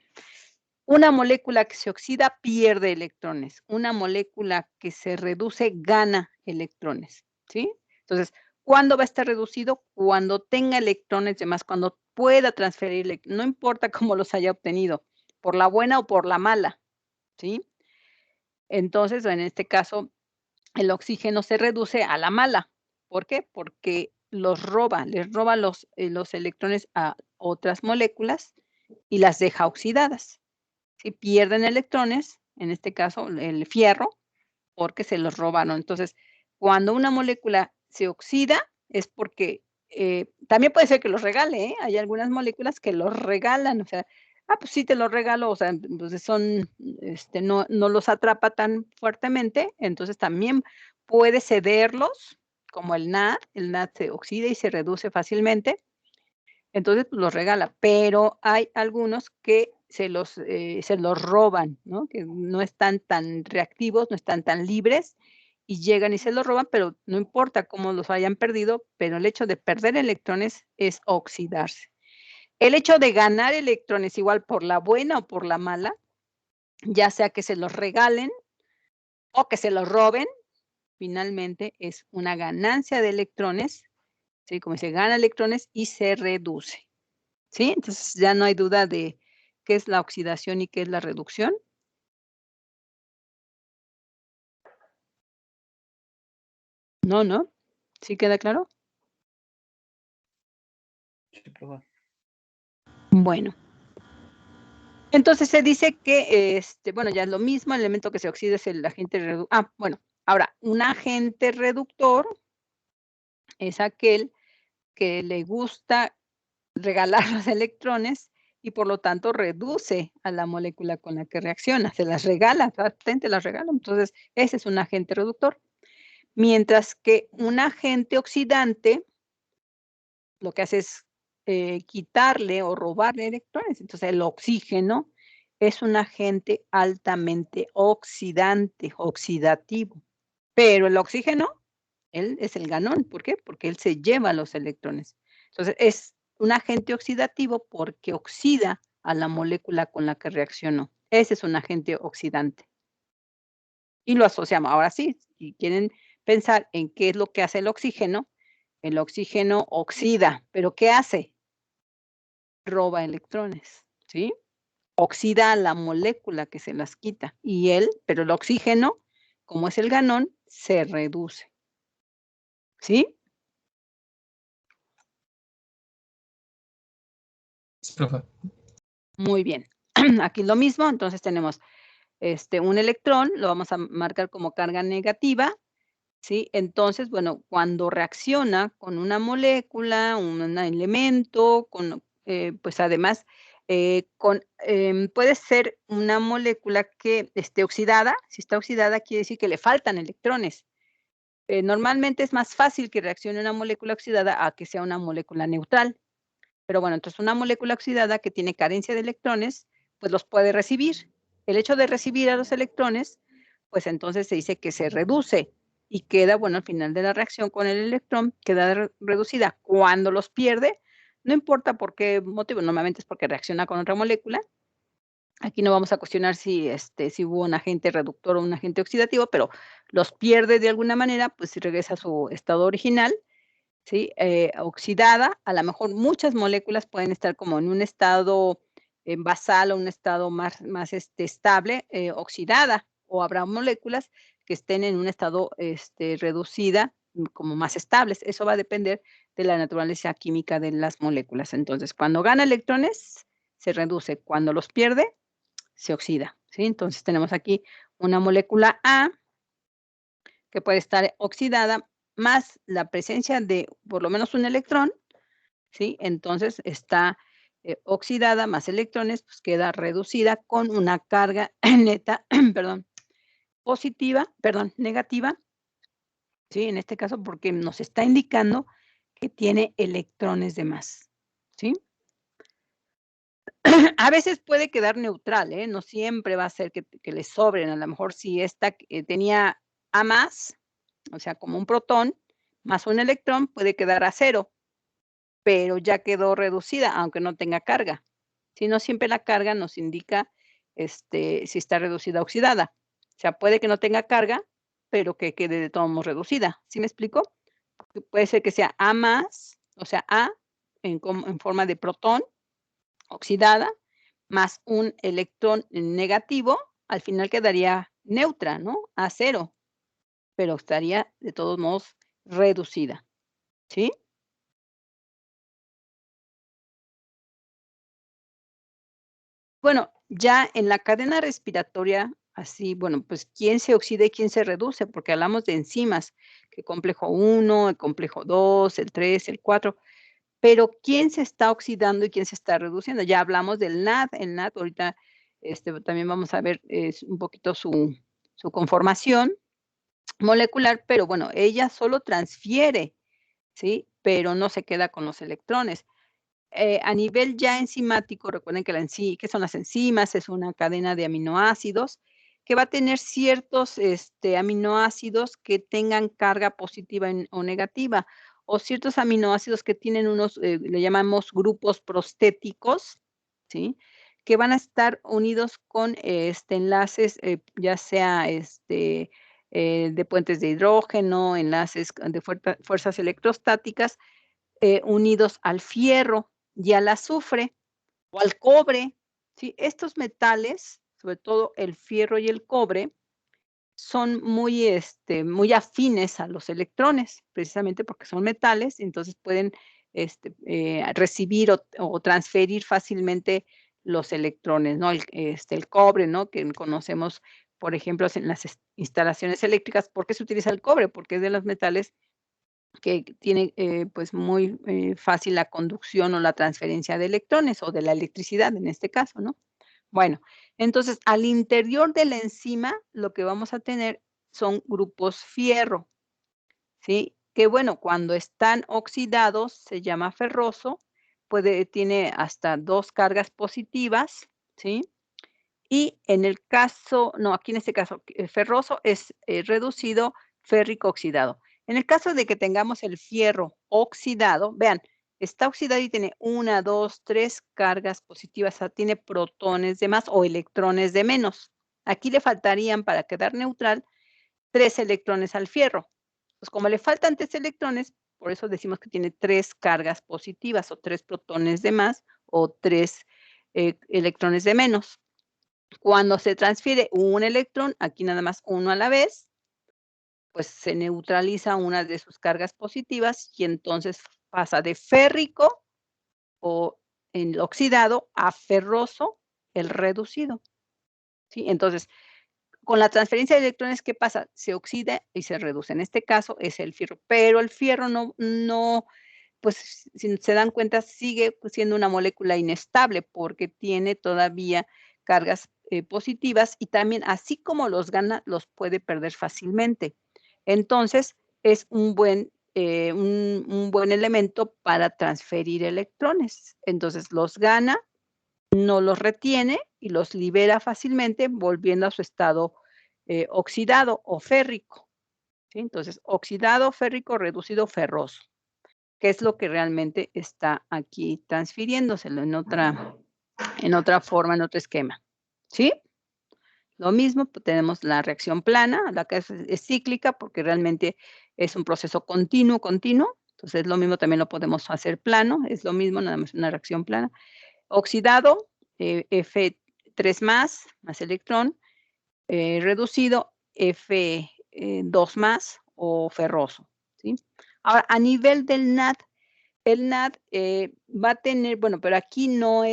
una molécula que se oxida pierde electrones, una molécula que se reduce gana electrones, ¿sí? Entonces, ¿cuándo va a estar reducido? Cuando tenga electrones de más, cuando pueda transferir, no importa cómo los haya obtenido, por la buena o por la mala, ¿sí? Entonces, en este caso, el oxígeno se reduce a la mala. ¿Por qué? Porque les roba los electrones a otras moléculas y las deja oxidadas. Si pierden electrones, en este caso el fierro, porque se los robaron. Entonces, cuando una molécula se oxida, es porque también puede ser que los regale, ¿eh? Hay algunas moléculas que los regalan, o sea, pues sí te los regalo, o sea, entonces no los atrapa tan fuertemente, entonces también puede cederlos, como el NAD se oxida y se reduce fácilmente, entonces, pues, los regala, pero hay algunos que se los roban, ¿no? Que no están tan reactivos, no están tan libres, y llegan y se los roban, pero no importa cómo los hayan perdido, pero el hecho de perder electrones es oxidarse. El hecho de ganar electrones, igual por la buena o por la mala, ya sea que se los regalen o que se los roben, finalmente es una ganancia de electrones, ¿sí? Como se gana electrones y se reduce. ¿Sí? Entonces, ya no hay duda de qué es la oxidación y qué es la reducción. No, ¿no? ¿Sí queda claro? Sí, profe. Bueno. Entonces, se dice que, bueno, ya es lo mismo, el elemento que se oxida es el agente bueno, ahora, un agente reductor es aquel que le gusta regalar los electrones y, por lo tanto, reduce a la molécula con la que reacciona, se las regala, te las regala. Entonces, ese es un agente reductor. Mientras que un agente oxidante lo que hace es quitarle o robarle electrones. Entonces, el oxígeno es un agente altamente oxidante, oxidativo. Pero el oxígeno, él es el ganón. ¿Por qué? Porque él se lleva los electrones. Entonces, es un agente oxidativo porque oxida a la molécula con la que reaccionó. Ese es un agente oxidante. Y lo asociamos. Ahora sí, si quieren pensar en qué es lo que hace el oxígeno oxida, ¿pero qué hace? Roba electrones, ¿sí? Oxida a la molécula que se las quita pero el oxígeno, como es el ganón, se reduce, ¿sí? Sí, profe. Muy bien. Aquí lo mismo, entonces tenemos un electrón, lo vamos a marcar como carga negativa, ¿sí? Entonces, bueno, cuando reacciona con una molécula, un elemento, pues además, puede ser una molécula que esté oxidada. Si está oxidada, quiere decir que le faltan electrones. Normalmente es más fácil que reaccione una molécula oxidada a que sea una molécula neutral. Pero bueno, entonces una molécula oxidada que tiene carencia de electrones, pues los puede recibir. El hecho de recibir a los electrones, pues entonces se dice que se reduce y queda, bueno, al final de la reacción con el electrón, queda reducida. Cuando los pierde, no importa por qué motivo, normalmente es porque reacciona con otra molécula. Aquí no vamos a cuestionar si hubo un agente reductor o un agente oxidativo, pero los pierde de alguna manera, pues si regresa a su estado original, ¿sí? Oxidada, a lo mejor muchas moléculas pueden estar como en un estado basal o un estado más estable, oxidada, o habrá moléculas que estén en un estado reducida, como más estables. Eso va a depender de la naturaleza química de las moléculas. Entonces, cuando gana electrones, se reduce. Cuando los pierde, se oxida, ¿sí? Entonces, tenemos aquí una molécula A que puede estar oxidada, más la presencia de por lo menos un electrón, ¿sí? Entonces está oxidada más electrones, pues queda reducida con una carga neta, perdón, negativa, ¿sí? En este caso, porque nos está indicando que tiene electrones de más, ¿sí? A veces puede quedar neutral, ¿eh? No siempre va a ser que le sobren. A lo mejor si esta tenía A más, o sea, como un protón, más un electrón, puede quedar a cero, pero ya quedó reducida, aunque no tenga carga. Si no siempre la carga nos indica, si está reducida o oxidada. O sea, puede que no tenga carga, pero que quede de todos modos reducida, ¿sí me explico? Puede ser que sea A más, o sea, A en forma de protón oxidada, más un electrón negativo, al final quedaría neutra, ¿no? A cero, pero estaría de todos modos reducida, ¿sí? Bueno, ya en la cadena respiratoria, así, bueno, pues, ¿quién se oxida y quién se reduce? Porque hablamos de enzimas, que complejo 1, el complejo 2, el 3, el 4, pero ¿quién se está oxidando y quién se está reduciendo? Ya hablamos del NAD, el NAD ahorita, también vamos a ver, un poquito su conformación molecular, pero bueno, ella solo transfiere, ¿sí? Pero no se queda con los electrones. A nivel ya enzimático, recuerden que ¿qué son las enzimas? Es una cadena de aminoácidos que va a tener ciertos, aminoácidos que tengan carga positiva o negativa, o ciertos aminoácidos que tienen unos, le llamamos grupos prostéticos, ¿sí? Que van a estar unidos con, enlaces, ya sea, de puentes de hidrógeno, enlaces de fuerzas electrostáticas, unidos al fierro y al azufre o al cobre, ¿sí? Estos metales, sobre todo el fierro y el cobre, son muy afines a los electrones, precisamente porque son metales, entonces pueden, recibir o transferir fácilmente los electrones, ¿no? El cobre, ¿no? Que conocemos, por ejemplo, en las instalaciones eléctricas. ¿Por qué se utiliza el cobre? Porque es de los metales que tiene, pues, muy, fácil la conducción o la transferencia de electrones, o de la electricidad, en este caso, ¿no? Bueno, entonces, al interior de la enzima, lo que vamos a tener son grupos fierro, ¿sí? Que, bueno, cuando están oxidados se llama ferroso, tiene hasta 2 cargas positivas, ¿sí? Y en el caso no, aquí en este caso, ferroso es, reducido, férrico oxidado. En el caso de que tengamos el fierro oxidado, vean, está oxidado y tiene una, 2, 3 cargas positivas, o sea, tiene protones de más o electrones de menos. Aquí le faltarían, para quedar neutral, 3 electrones al fierro. Pues, como le faltan 3 electrones, por eso decimos que tiene 3 cargas positivas, o 3 protones de más, o 3 electrones de menos. Cuando se transfiere un electrón, aquí nada más uno a la vez, pues se neutraliza una de sus cargas positivas y entonces pasa de férrico o el oxidado a ferroso, el reducido, ¿sí? Entonces, con la transferencia de electrones, ¿qué pasa? Se oxida y se reduce. En este caso es el fierro, pero el fierro no, pues, si se dan cuenta, sigue siendo una molécula inestable, porque tiene todavía cargas, positivas, y también, así como los gana, los puede perder fácilmente. Entonces, es un buen, un buen elemento para transferir electrones. Entonces los gana, no los retiene y los libera fácilmente, volviendo a su estado oxidado o férrico. ¿Sí? Entonces, oxidado, férrico, reducido, ferroso, que es lo que realmente está aquí transfiriéndoselo en otra forma, en otro esquema. ¿Sí? Lo mismo, pues, tenemos la reacción plana, la que es cíclica, porque realmente es un proceso continuo. Entonces, lo mismo también lo podemos hacer plano, es lo mismo, nada más una reacción plana. Oxidado, F3 más electrón, reducido, F2 más o ferroso, ¿sí? Ahora, a nivel del NAD, el NAD va a tener, bueno, pero aquí no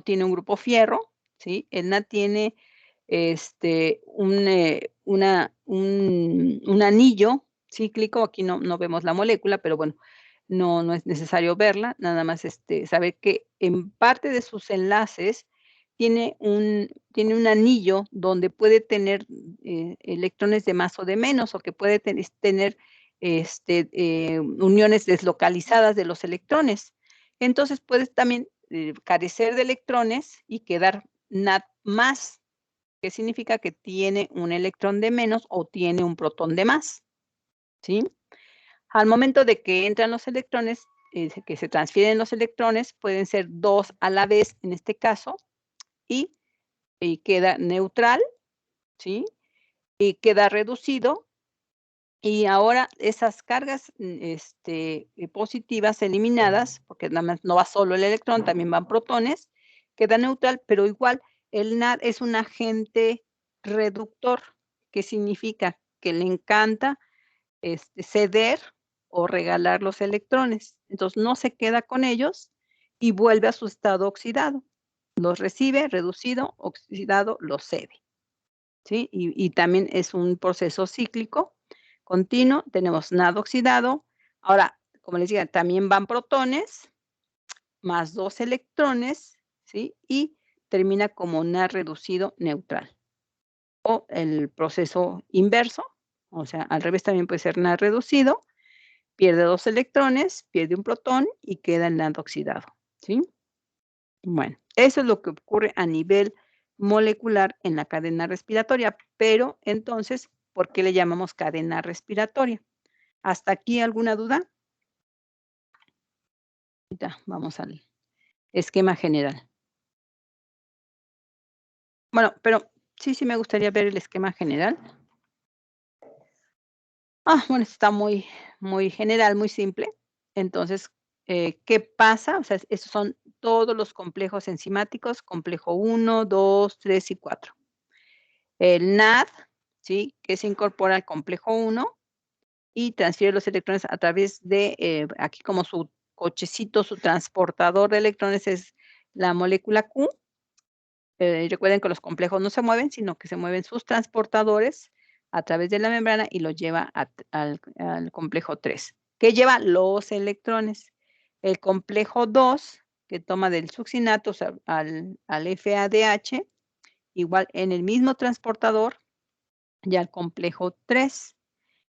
tiene un grupo fierro, ¿sí? El NAD tiene un anillo cíclico, aquí no vemos la molécula, pero bueno, no es necesario verla, nada más saber que en parte de sus enlaces tiene un anillo donde puede tener electrones de más o de menos, o que puede tener uniones deslocalizadas de los electrones. Entonces puedes también carecer de electrones y quedar NAD más, que significa que tiene un electrón de menos o tiene un protón de más, ¿sí? Al momento de que entran los electrones, que se transfieren los electrones, pueden ser 2 a la vez en este caso, y queda neutral, ¿sí? Y queda reducido, y ahora esas cargas positivas eliminadas, porque nada más no va solo el electrón, también van protones, queda neutral, pero igual el NAD es un agente reductor, que significa que le encanta ceder o regalar los electrones. Entonces no se queda con ellos y vuelve a su estado oxidado. Los recibe, reducido, oxidado, los cede, ¿sí? Y también es un proceso cíclico, continuo. Tenemos NAD oxidado. Ahora, como les decía, también van protones, más 2 electrones, ¿sí? Y termina como NAD reducido neutral. O el proceso inverso, o sea, al revés también puede ser NAD reducido, pierde 2 electrones, pierde un protón y queda el NAD oxidado, ¿sí? Bueno, eso es lo que ocurre a nivel molecular en la cadena respiratoria, pero entonces, ¿por qué le llamamos cadena respiratoria? ¿Hasta aquí alguna duda? Ahorita vamos al esquema general. Bueno, pero sí me gustaría ver el esquema general. Bueno, está muy general, muy simple. Entonces, ¿qué pasa? O sea, esos son todos los complejos enzimáticos, complejo 1, 2, 3 y 4. El NAD, ¿sí? Que se incorpora al complejo 1 y transfiere los electrones a través de, aquí como su cochecito, su transportador de electrones es la molécula Q. Recuerden que los complejos no se mueven, sino que se mueven sus transportadores a través de la membrana y los lleva al complejo 3, que lleva los electrones. El complejo 2, que toma del succinato, o sea, al FADH, igual en el mismo transportador, y al complejo 3.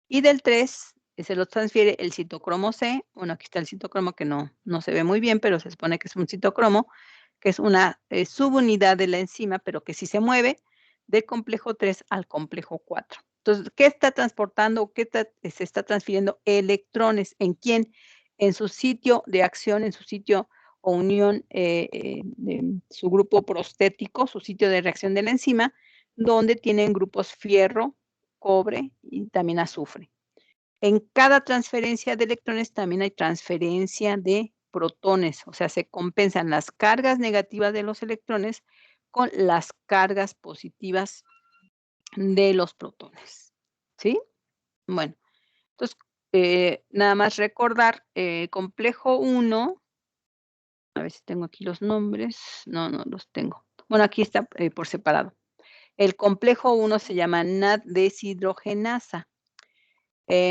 Y del 3 se lo transfiere el citocromo C. Bueno, aquí está el citocromo que no se ve muy bien, pero se supone que es un citocromo, que es una subunidad de la enzima, pero que sí se mueve del complejo 3 al complejo 4. Entonces, ¿qué está transportando? Se está transfiriendo electrones? ¿En quién? En su sitio de acción, en su sitio o unión, de su grupo prostético, su sitio de reacción de la enzima, donde tienen grupos fierro, cobre y también azufre. En cada transferencia de electrones también hay transferencia de protones, o sea, se compensan las cargas negativas de los electrones con las cargas positivas de los protones, ¿sí? Bueno, entonces, nada más recordar, complejo 1, a ver si tengo aquí los nombres, no los tengo. Bueno, aquí está por separado. El complejo 1 se llama NAD deshidrogenasa.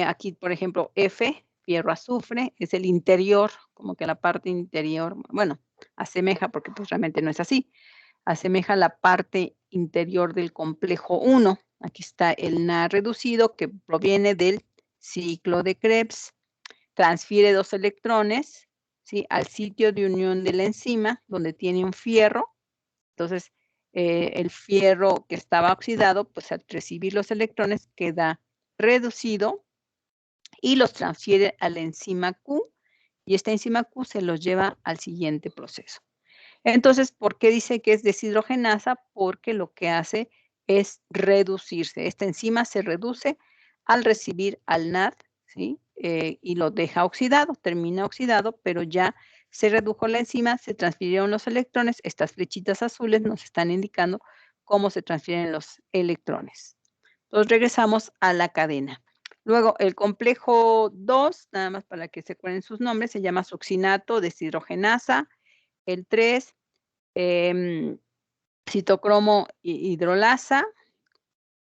Aquí, por ejemplo, F, fierro azufre, es el interior, como que la parte interior, bueno, asemeja, porque pues realmente no es así, asemeja la parte interior del complejo 1. Aquí está el NAD reducido, que proviene del ciclo de Krebs, transfiere 2 electrones, ¿sí?, al sitio de unión de la enzima, donde tiene un fierro. Entonces, el fierro que estaba oxidado, pues al recibir los electrones queda reducido y los transfiere a la enzima Q, y esta enzima Q se los lleva al siguiente proceso. Entonces, ¿por qué dice que es deshidrogenasa? Porque lo que hace es reducirse. Esta enzima se reduce al recibir al NAD, ¿sí? Y lo deja oxidado, termina oxidado, pero ya se redujo la enzima, se transfirieron los electrones. Estas flechitas azules nos están indicando cómo se transfieren los electrones. Entonces, regresamos a la cadena. Luego, el complejo 2, nada más para que se acuerden sus nombres, se llama succinato, deshidrogenasa. El 3, citocromo hidrolasa.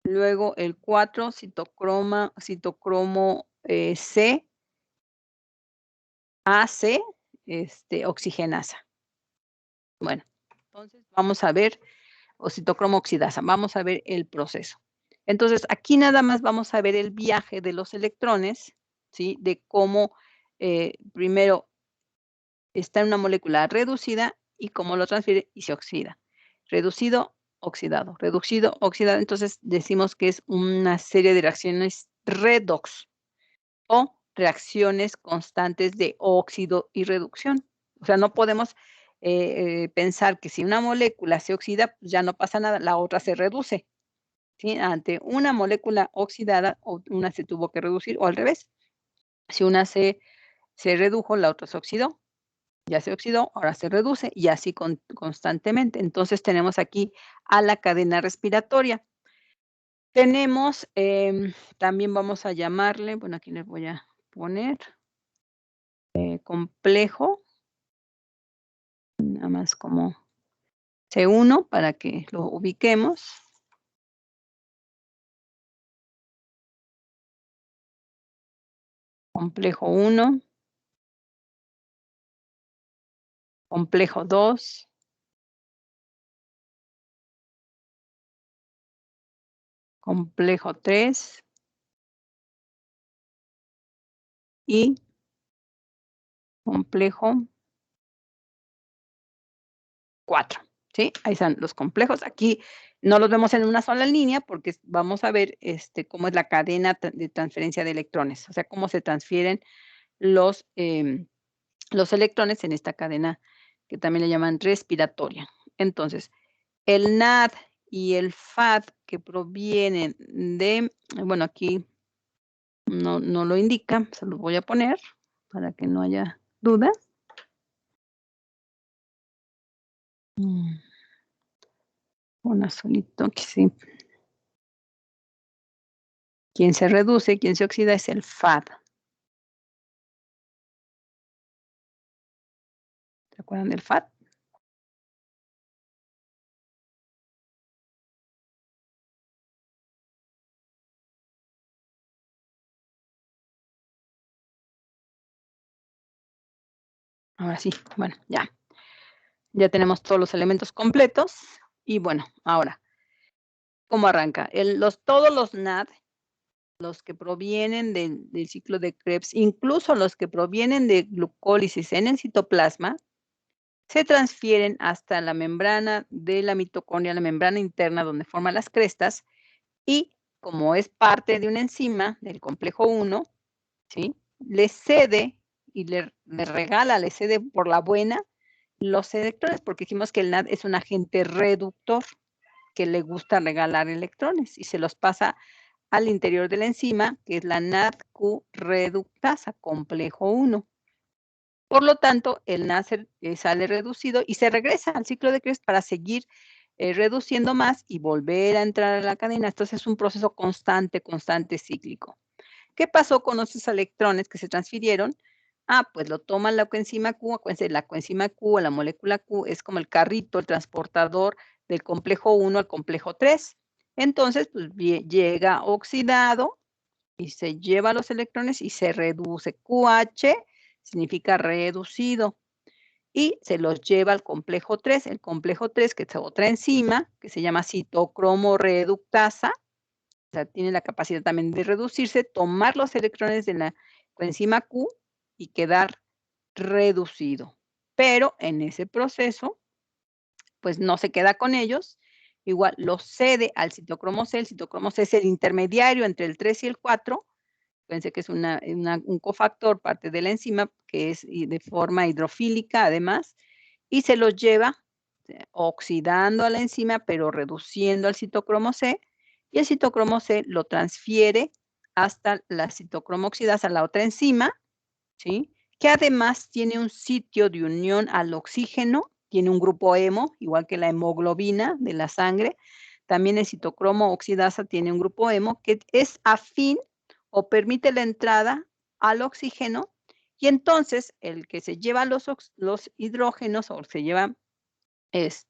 Luego el 4, citocromo C, AC, oxigenasa. Bueno, entonces vamos a ver, o citocromo oxidasa, vamos a ver el proceso. Entonces, aquí nada más vamos a ver el viaje de los electrones, ¿sí? De cómo primero está en una molécula reducida y cómo lo transfiere y se oxida. Reducido, oxidado, reducido, oxidado. Entonces decimos que es una serie de reacciones redox o reacciones constantes de óxido y reducción. O sea, no podemos pensar que si una molécula se oxida, pues ya no pasa nada, la otra se reduce. ¿Sí? Ante una molécula oxidada, una se tuvo que reducir, o al revés. Si una se redujo, la otra se oxidó. Ya se oxidó, ahora se reduce y así constantemente. Entonces tenemos aquí a la cadena respiratoria. Tenemos, también vamos a llamarle, bueno, aquí les voy a poner complejo, nada más como C1 para que lo ubiquemos. Complejo 1. Complejo 2. Complejo 3. Y complejo 4, ¿sí? Ahí están los complejos. Aquí no los vemos en una sola línea porque vamos a ver cómo es la cadena de transferencia de electrones, o sea, cómo se transfieren los electrones en esta cadena que también le llaman respiratoria. Entonces, el NAD y el FAD que provienen de, bueno, aquí no lo indica, se los voy a poner para que no haya duda. Un azulito que sí. Quien se reduce, quien se oxida es el FAD. ¿Se acuerdan del FAD? Ahora sí, bueno, ya. Ya tenemos todos los elementos completos y bueno, ahora, ¿cómo arranca? Todos los NAD, los que provienen del ciclo de Krebs, incluso los que provienen de glucólisis en el citoplasma, se transfieren hasta la membrana de la mitocondria, la membrana interna donde forman las crestas, y como es parte de una enzima del complejo 1, ¿sí? Le cede y le regala, le cede por la buena los electrones, porque dijimos que el NAD es un agente reductor que le gusta regalar electrones y se los pasa al interior de la enzima, que es la NADQ reductasa, complejo 1. Por lo tanto, el NAD sale reducido y se regresa al ciclo de Krebs para seguir reduciendo más y volver a entrar a la cadena. Entonces es un proceso constante, cíclico. ¿Qué pasó con esos electrones que se transfirieron? Pues lo toma la coenzima Q. Acuérdense, la coenzima Q o la molécula Q es como el carrito, el transportador del complejo 1 al complejo 3. Entonces, pues llega oxidado y se lleva los electrones y se reduce. QH significa reducido. Y se los lleva al complejo 3. El complejo 3, que es otra enzima, que se llama citocromo reductasa, O sea, tiene la capacidad también de reducirse, tomar los electrones de la coenzima Q y quedar reducido. Pero en ese proceso, pues no se queda con ellos, igual los cede al citocromo C. El citocromo C es el intermediario entre el 3 y el 4. Fíjense que es un cofactor, parte de la enzima, que es de forma hidrofílica además, y se los lleva oxidando a la enzima, pero reduciendo al citocromo C, y el citocromo C lo transfiere hasta la citocromo oxidasa, la otra enzima, ¿sí? Que además tiene un sitio de unión al oxígeno, tiene un grupo hemo, igual que la hemoglobina de la sangre. También el citocromo oxidasa tiene un grupo hemo que es afín o permite la entrada al oxígeno, y entonces el que se lleva los hidrógenos o se lleva,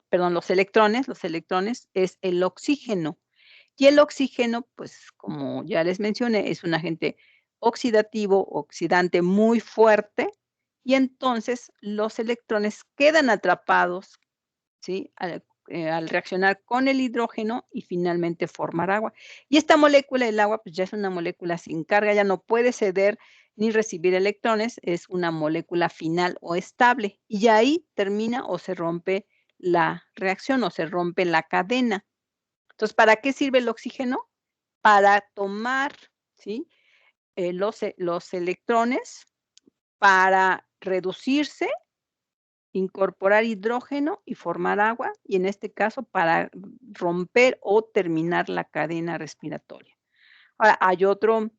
perdón, los electrones es el oxígeno. Y el oxígeno, pues, como ya les mencioné, es un agente oxidativo, oxidante muy fuerte, y entonces los electrones quedan atrapados, ¿sí? Al reaccionar con el hidrógeno y finalmente formar agua. Y esta molécula, el agua, pues ya es una molécula sin carga, ya no puede ceder ni recibir electrones, es una molécula final o estable. Y ahí termina o se rompe la reacción o se rompe la cadena. Entonces, ¿para qué sirve el oxígeno? Para tomar, ¿sí? Los electrones, para reducirse, incorporar hidrógeno y formar agua, y en este caso para romper o terminar la cadena respiratoria. Ahora, hay otro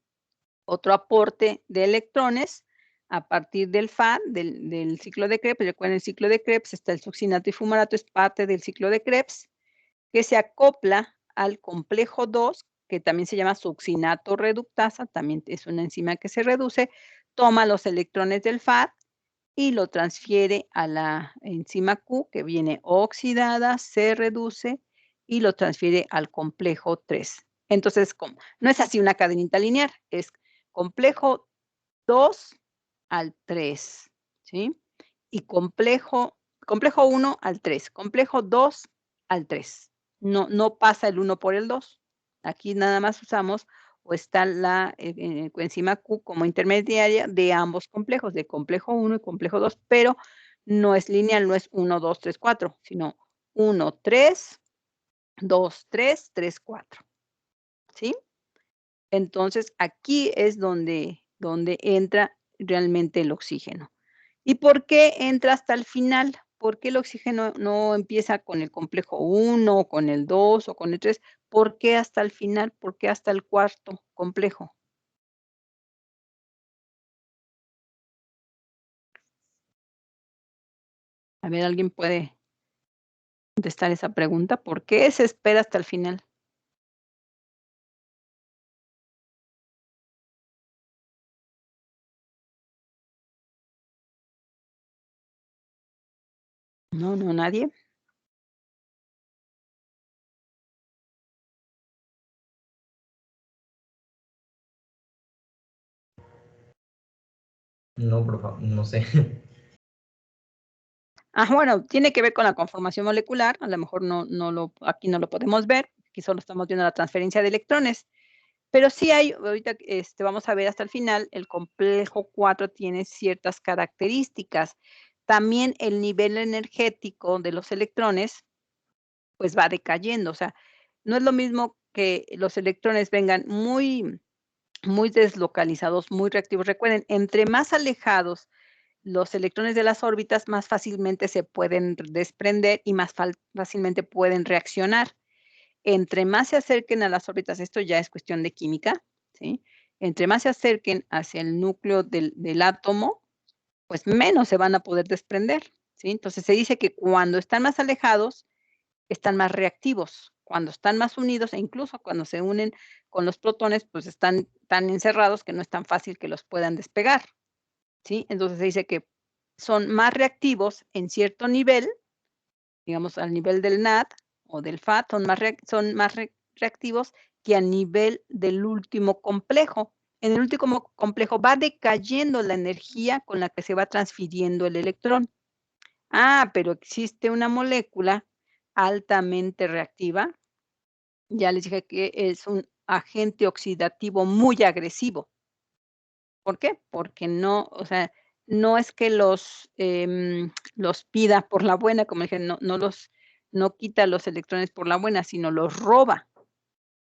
aporte de electrones a partir del FAD, del ciclo de Krebs. Recuerden, el ciclo de Krebs está el succinato y fumarato, es parte del ciclo de Krebs, que se acopla al complejo 2, que también se llama succinato reductasa, también es una enzima que se reduce, toma los electrones del FAD y lo transfiere a la enzima Q, que viene oxidada, se reduce y lo transfiere al complejo 3. Entonces, ¿cómo? No es así una cadenita lineal, es complejo 2 al 3, ¿sí? Y complejo 1 al 3, complejo 2 al 3. No pasa el 1 por el 2. Aquí nada más usamos o está la coenzima Q como intermediaria de ambos complejos, de complejo 1 y complejo 2, pero no es lineal, no es 1, 2, 3, 4, sino 1, 3, 2, 3, 3, 4, ¿sí? Entonces, aquí es donde entra realmente el oxígeno. ¿Y por qué entra hasta el final? ¿Por qué el oxígeno no empieza con el complejo 1, con el 2 o con el 3? ¿Por qué hasta el final? ¿Por qué hasta el cuarto complejo? A ver, ¿alguien puede contestar esa pregunta? ¿Por qué se espera hasta el final? No, nadie. No, profa, no sé. Bueno, tiene que ver con la conformación molecular, a lo mejor aquí no lo podemos ver, aquí solo estamos viendo la transferencia de electrones. Pero sí hay, ahorita, vamos a ver hasta el final, el complejo 4 tiene ciertas características. También el nivel energético de los electrones, pues, va decayendo, o sea, no es lo mismo que los electrones vengan muy deslocalizados, muy reactivos. Recuerden, entre más alejados los electrones de las órbitas, más fácilmente se pueden desprender y más fácilmente pueden reaccionar. Entre más se acerquen a las órbitas, esto ya es cuestión de química, ¿sí? Entre más se acerquen hacia el núcleo del átomo, pues menos se van a poder desprender, ¿sí? Entonces se dice que cuando están más alejados, están más reactivos. Cuando están más unidos, e incluso cuando se unen con los protones, pues están tan encerrados que no es tan fácil que los puedan despegar, ¿sí? Entonces se dice que son más reactivos en cierto nivel, digamos, al nivel del NAD o del FAD, son más reactivos que a nivel del último complejo. En el último complejo va decayendo la energía con la que se va transfiriendo el electrón. Pero existe una molécula altamente reactiva. Ya les dije que es un agente oxidativo muy agresivo. ¿Por qué? Porque no, o sea, no es que los pida por la buena, como dije, no quita los electrones por la buena, sino los roba.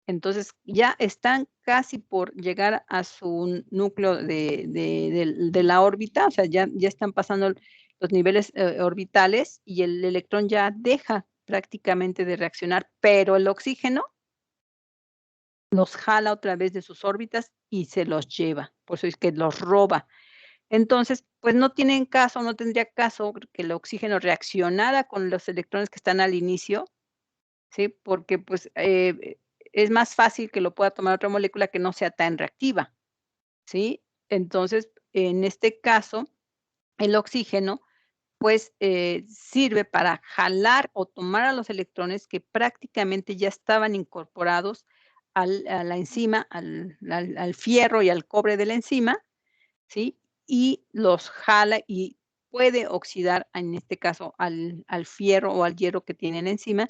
Entonces, ya están casi por llegar a su núcleo de la órbita, o sea, ya están pasando los niveles, orbitales y el electrón ya deja prácticamente de reaccionar, pero el oxígeno los jala otra vez de sus órbitas y se los lleva, por eso es que los roba. Entonces, pues no tienen caso, no tendría caso que el oxígeno reaccionara con los electrones que están al inicio, ¿sí? Porque, pues, es más fácil que lo pueda tomar otra molécula que no sea tan reactiva, ¿sí? Entonces, en este caso, el oxígeno, pues, sirve para jalar o tomar a los electrones que prácticamente ya estaban incorporados a la enzima, al fierro y al cobre de la enzima, ¿sí? Y los jala y puede oxidar, en este caso, al fierro o al hierro que tienen encima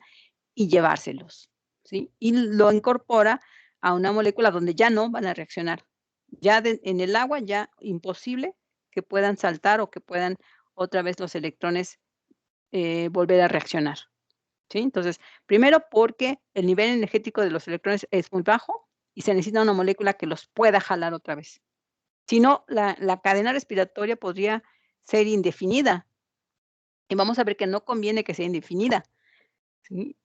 y llevárselos, ¿sí? Y lo incorpora a una molécula donde ya no van a reaccionar. Ya en el agua, ya imposible que puedan saltar o que puedan otra vez los electrones volver a reaccionar, ¿sí? Entonces, primero porque el nivel energético de los electrones es muy bajo y se necesita una molécula que los pueda jalar otra vez. Si no, la cadena respiratoria podría ser indefinida, y vamos a ver que no conviene que sea indefinida, ¿sí?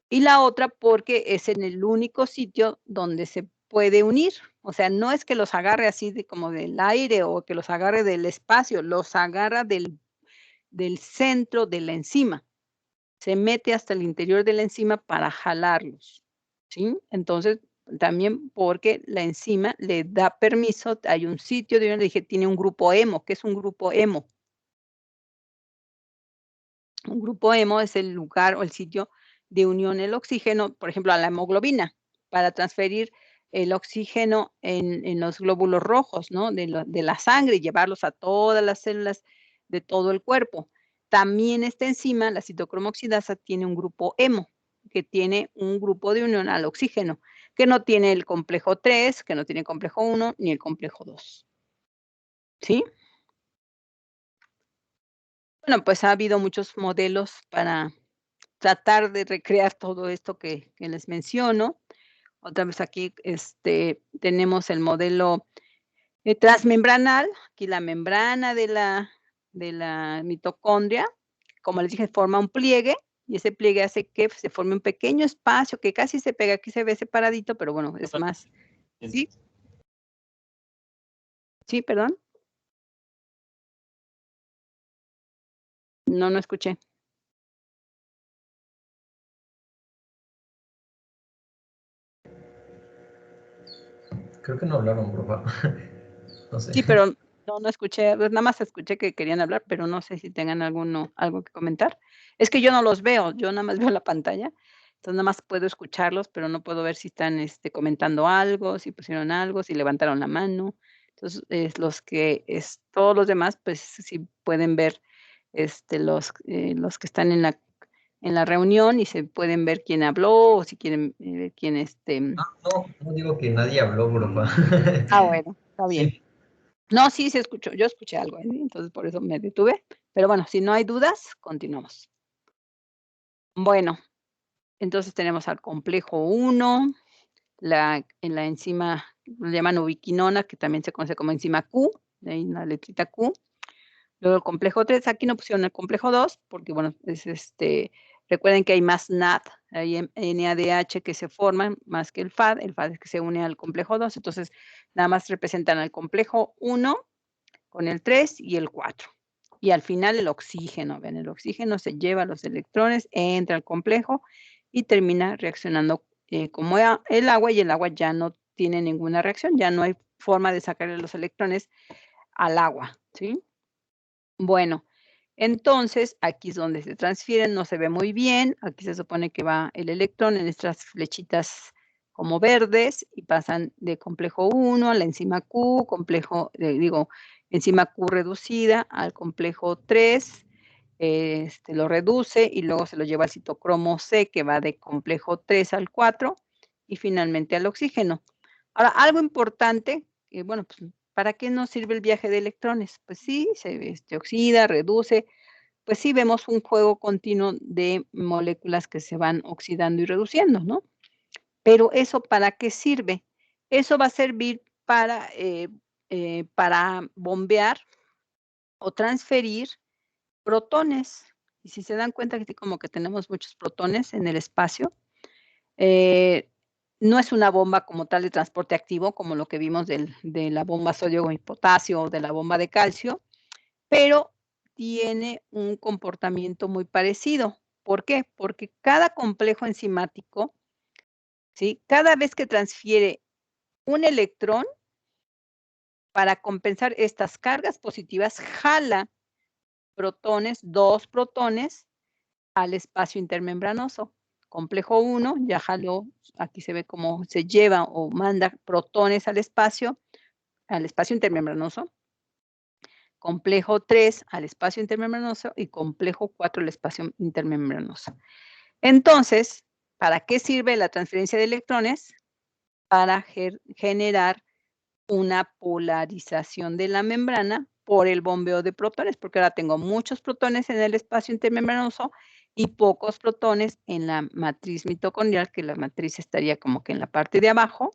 Y la otra, porque es en el único sitio donde se puede unir, o sea, no es que los agarre así de como del aire o que los agarre del espacio, los agarra del centro de la enzima, se mete hasta el interior de la enzima para jalarlos, ¿sí? Entonces, también porque la enzima le da permiso, hay un sitio de donde dije, tiene un grupo hemo. ¿Qué es un grupo hemo? Un grupo hemo es el lugar o el sitio de unión del oxígeno, por ejemplo, a la hemoglobina, para transferir el oxígeno en los glóbulos rojos, ¿no? De la sangre y llevarlos a todas las células de todo el cuerpo. También esta enzima, la citocromo oxidasa, tiene un grupo hemo, que tiene un grupo de unión al oxígeno, que no tiene el complejo 3, que no tiene el complejo 1, ni el complejo 2. ¿Sí? Bueno, pues ha habido muchos modelos para tratar de recrear todo esto que les menciono. Otra vez aquí, tenemos el modelo, transmembranal, aquí la membrana de la mitocondria, como les dije, forma un pliegue, y ese pliegue hace que se forme un pequeño espacio que casi se pega, aquí se ve separadito, pero bueno, es más. ¿Sí? ¿Sí, perdón? No, no escuché. Creo que no hablaron, profa. No sé. Sí, pero no escuché, pues, nada más escuché que querían hablar, pero no sé si tengan algo que comentar. Es que yo no los veo, yo nada más veo la pantalla, entonces nada más puedo escucharlos, pero no puedo ver si están, comentando algo, si pusieron algo, si levantaron la mano. Entonces, todos los demás, pues, sí pueden ver, los que están en la reunión y se pueden ver quién habló, o si quieren, ver quién, No digo que nadie habló, profa. bueno, está bien. Sí. No, sí se escuchó, yo escuché algo, entonces por eso me detuve, pero bueno, si no hay dudas, continuamos. Bueno, entonces tenemos al complejo 1, en la enzima lo llaman ubiquinona, que también se conoce como enzima Q, de ahí la letrita Q. Luego el complejo 3, aquí no pusieron el complejo 2, porque bueno, recuerden que hay más NAD, hay NADH que se forman más que el FAD es que se une al complejo 2, entonces nada más representan al complejo 1 con el 3 y el 4. Y al final el oxígeno, vean, el oxígeno se lleva los electrones, entra al complejo y termina reaccionando como el agua, y el agua ya no tiene ninguna reacción, ya no hay forma de sacarle los electrones al agua, ¿sí? Bueno, entonces aquí es donde se transfieren, no se ve muy bien, aquí se supone que va el electrón en estas flechitas como verdes y pasan de complejo 1 a la enzima Q, enzima Q reducida al complejo 3, lo reduce y luego se lo lleva al citocromo C, que va de complejo 3 al 4, y finalmente al oxígeno. Ahora, algo importante, bueno, pues, ¿para qué nos sirve el viaje de electrones? Pues sí, se oxida, reduce, pues sí vemos un juego continuo de moléculas que se van oxidando y reduciendo, ¿no? Pero, ¿eso para qué sirve? Eso va a servir para bombear o transferir protones. Y si se dan cuenta que sí como que tenemos muchos protones en el espacio, eh, no es una bomba como tal de transporte activo, como lo que vimos de la bomba sodio y potasio o de la bomba de calcio, pero tiene un comportamiento muy parecido. ¿Por qué? Porque cada complejo enzimático, ¿sí? Cada vez que transfiere un electrón, para compensar estas cargas positivas, jala protones, 2 protones al espacio intermembranoso. Complejo 1 ya jaló, aquí se ve cómo se lleva o manda protones al espacio intermembranoso. Complejo 3 al espacio intermembranoso y complejo 4 al espacio intermembranoso. Entonces, ¿para qué sirve la transferencia de electrones? Para generar una polarización de la membrana por el bombeo de protones, porque ahora tengo muchos protones en el espacio intermembranoso y pocos protones en la matriz mitocondrial, que la matriz estaría como que en la parte de abajo.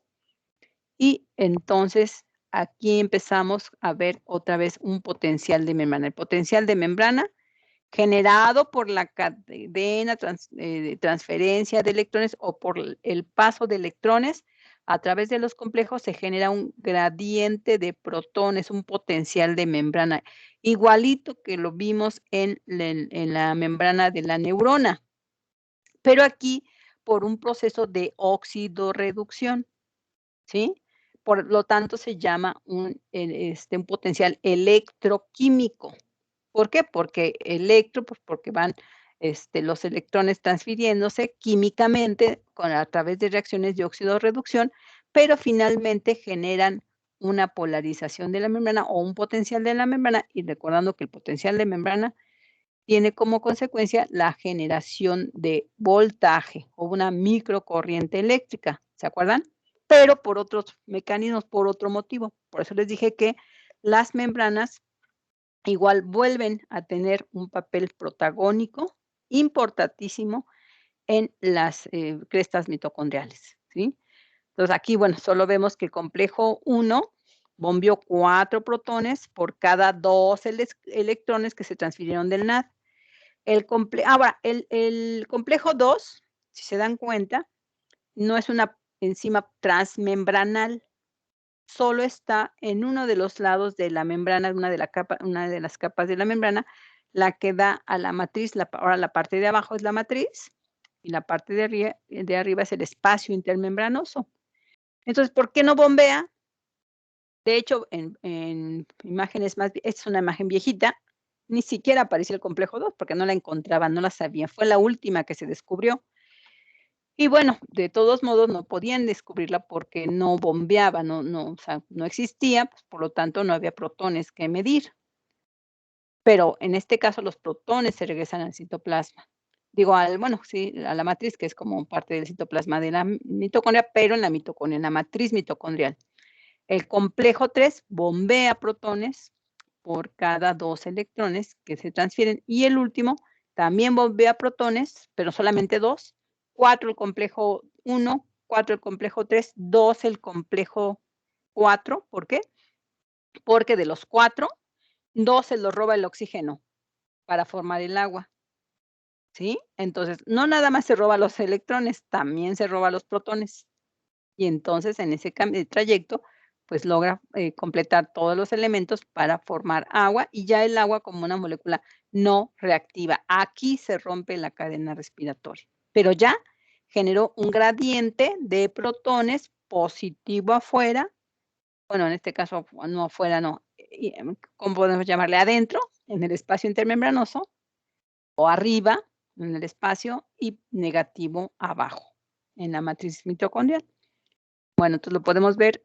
Y entonces aquí empezamos a ver otra vez un potencial de membrana. El potencial de membrana generado por la cadena de transferencia de electrones o por el paso de electrones a través de los complejos, se genera un gradiente de protones, un potencial de membrana, igualito que lo vimos en la membrana de la neurona, pero aquí por un proceso de oxidorreducción, ¿sí? Por lo tanto, se llama un potencial electroquímico. ¿Por qué? Porque pues, porque van, los electrones transfiriéndose químicamente a través de reacciones de óxido-reducción, pero finalmente generan una polarización de la membrana o un potencial de la membrana, y recordando que el potencial de membrana tiene como consecuencia la generación de voltaje o una microcorriente eléctrica, ¿se acuerdan? Pero por otros mecanismos, por otro motivo. Por eso les dije que las membranas igual vuelven a tener un papel protagónico importantísimo en las, crestas mitocondriales, ¿sí? Entonces, aquí, bueno, solo vemos que el complejo 1 bombeó 4 protones por cada 2 electrones que se transfirieron del NAD. Ahora, el complejo 2, si se dan cuenta, no es una enzima transmembranal, solo está en uno de los lados de la membrana, una de las capas de la membrana, la que da a la matriz, ahora la parte de abajo es la matriz y la parte de arriba es el espacio intermembranoso. Entonces, ¿por qué no bombea? De hecho, en imágenes esta es una imagen viejita, ni siquiera apareció el complejo 2 porque no la encontraban, no la sabían, fue la última que se descubrió. Y bueno, de todos modos no podían descubrirla porque no bombeaba, o sea, no existía, pues, por lo tanto, no había protones que medir. Pero en este caso, los protones se regresan al citoplasma. Digo, bueno, sí, a la matriz, que es como parte del citoplasma de la mitocondria, pero en la matriz mitocondrial. El complejo 3 bombea protones por cada 2 electrones que se transfieren, y el último también bombea protones, pero solamente 2, 4 el complejo 1, 4 el complejo 3, 2 el complejo 4, ¿por qué? Porque de los 4, 2 se los roba el oxígeno para formar el agua, ¿sí? Entonces, no nada más se roba los electrones, también se roba los protones. Y entonces, en ese trayecto, pues logra, completar todos los elementos para formar agua, y ya el agua como una molécula no reactiva. Aquí se rompe la cadena respiratoria, pero ya generó un gradiente de protones positivo afuera, bueno, en este caso, no afuera, no, ¿cómo podemos llamarle? Adentro, en el espacio intermembranoso, o arriba, en el espacio, y negativo abajo, en la matriz mitocondrial. Bueno, entonces lo podemos ver,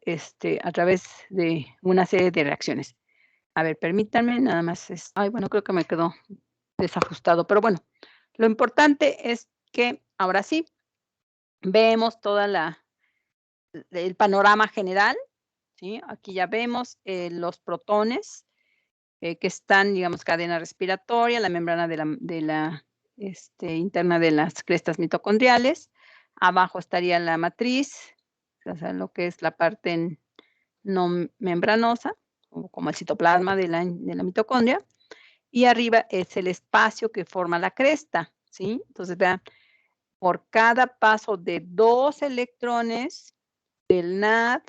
a través de una serie de reacciones. A ver, permítanme, nada más ay, bueno, creo que me quedó desajustado, pero bueno, lo importante es que ahora sí, vemos toda el panorama general, ¿sí? Aquí ya vemos los protones que están, digamos, cadena respiratoria, la membrana de la interna de las crestas mitocondriales. Abajo estaría la matriz, o sea, lo que es la parte no membranosa, o como el citoplasma de la mitocondria. Y arriba es el espacio que forma la cresta, ¿sí? Entonces, vean, por cada paso de 2 electrones del NAD,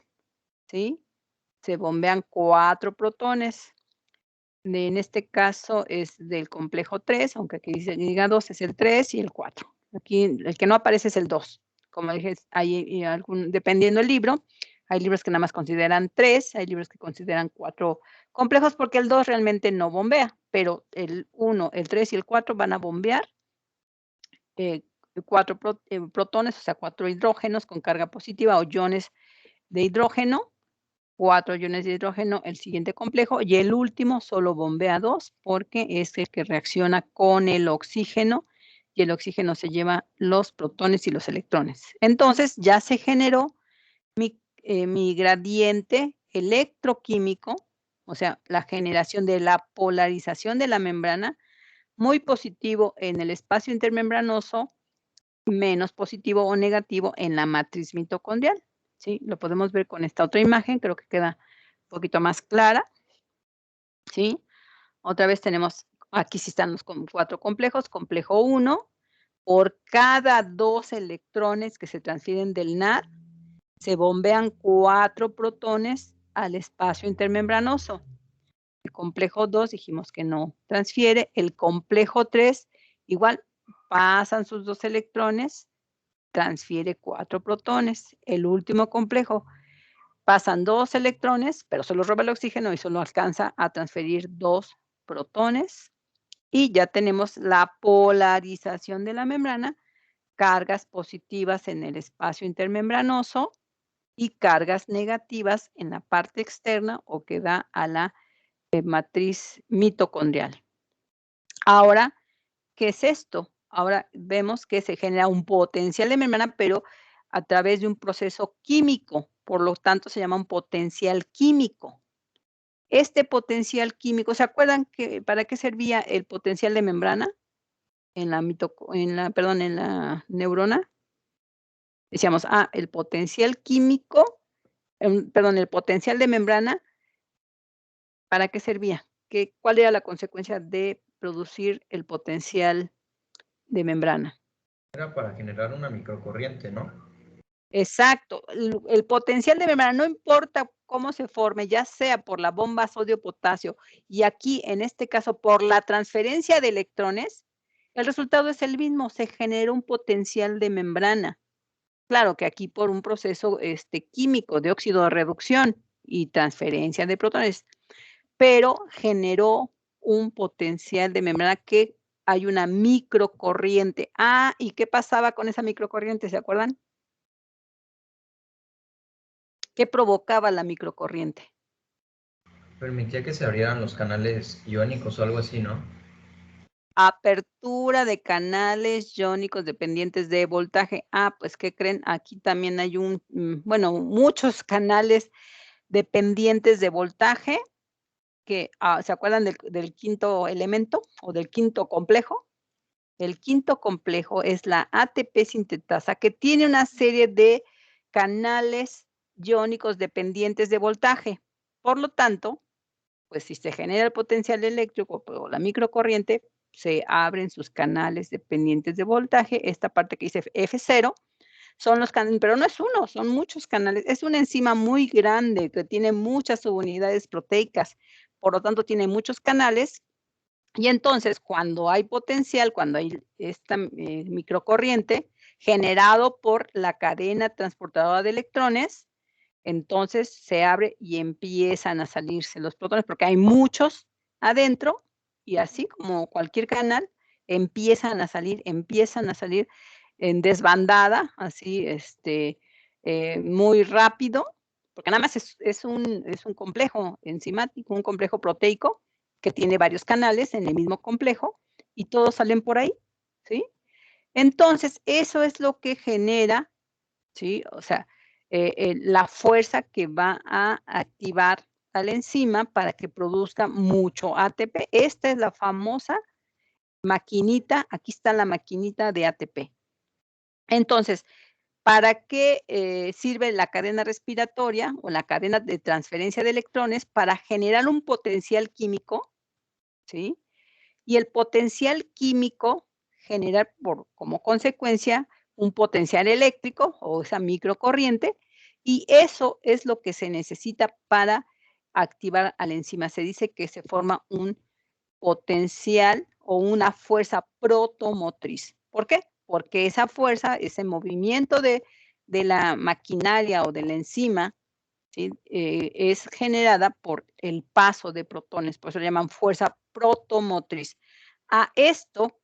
¿sí? Se bombean 4 protones. En este caso es del complejo 3, aunque aquí diga 2, es el 3 y el 4. Aquí el que no aparece es el 2. Como dije, hay dependiendo del libro, hay libros que nada más consideran 3, hay libros que consideran 4 complejos, porque el 2 realmente no bombea, pero el 1, el 3 y el 4 van a bombear 4 protones, o sea, 4 hidrógenos con carga positiva o iones de hidrógeno, 4 iones de hidrógeno, el siguiente complejo, y el último solo bombea 2 porque es el que reacciona con el oxígeno y el oxígeno se lleva los protones y los electrones. Entonces ya se generó mi gradiente electroquímico, o sea, la generación de la polarización de la membrana, muy positivo en el espacio intermembranoso, menos positivo o negativo en la matriz mitocondrial, ¿sí? Lo podemos ver con esta otra imagen, creo que queda un poquito más clara, ¿sí? Otra vez tenemos, aquí sí están los 4 complejos, complejo 1, por cada 2 electrones que se transfieren del NAD, se bombean 4 protones al espacio intermembranoso. El complejo 2 dijimos que no transfiere, el complejo 3 igual pasan sus 2 electrones, transfiere 4 protones. El último complejo pasan 2 electrones, pero solo roba el oxígeno y solo alcanza a transferir 2 protones. Y ya tenemos la polarización de la membrana, cargas positivas en el espacio intermembranoso y cargas negativas en la parte externa o que da a la matriz mitocondrial. Ahora, ¿qué es esto? Ahora vemos que se genera un potencial de membrana, pero a través de un proceso químico, por lo tanto se llama un potencial químico. Este potencial químico, ¿se acuerdan que para qué servía el potencial de membrana en la neurona? Decíamos, el potencial químico, el potencial de membrana, ¿para qué servía? ¿Cuál era la consecuencia de producir el potencial de membrana? Era para generar una microcorriente, ¿no? Exacto. El potencial de membrana, no importa cómo se forme, ya sea por la bomba sodio-potasio y aquí, en este caso, por la transferencia de electrones, el resultado es el mismo, se genera un potencial de membrana. Claro que aquí por un proceso químico de óxido de reducción y transferencia de protones, pero generó un potencial de membrana que hay una microcorriente. ¿Y qué pasaba con esa microcorriente? ¿Se acuerdan? ¿Qué provocaba la microcorriente? Permitía que se abrieran los canales iónicos o algo así, ¿no? Apertura de canales iónicos dependientes de voltaje. Pues, ¿qué creen? Aquí también hay bueno, muchos canales dependientes de voltaje que, ¿se acuerdan del quinto elemento o del quinto complejo? El quinto complejo es la ATP sintetasa, que tiene una serie de canales iónicos dependientes de voltaje. Por lo tanto, pues si se genera el potencial eléctrico o la microcorriente, se abren sus canales dependientes de voltaje. Esta parte que dice F0 son los canales, pero no es uno, son muchos canales. Es una enzima muy grande que tiene muchas subunidades proteicas, por lo tanto tiene muchos canales. Y entonces, cuando hay potencial, cuando hay esta microcorriente generado por la cadena transportadora de electrones, entonces se abre y empiezan a salirse los protones, porque hay muchos adentro y así como cualquier canal, empiezan a salir en desbandada, así, muy rápido, porque nada más es un complejo enzimático, un complejo proteico que tiene varios canales en el mismo complejo y todos salen por ahí, ¿sí? Entonces, eso es lo que genera, ¿sí? O sea, la fuerza que va a activar a la enzima para que produzca mucho ATP. Esta es la famosa maquinita, aquí está la maquinita de ATP. Entonces, ¿para qué sirve la cadena respiratoria o la cadena de transferencia de electrones? Para generar un potencial químico, ¿sí? Y el potencial químico genera como consecuencia un potencial eléctrico o esa microcorriente, y eso es lo que se necesita para activar a la enzima. Se dice que se forma un potencial o una fuerza protomotriz. ¿Por qué? Porque esa fuerza, ese movimiento de la maquinaria o de la enzima, ¿sí? Es generada por el paso de protones, por eso le llaman fuerza protomotriz. A esto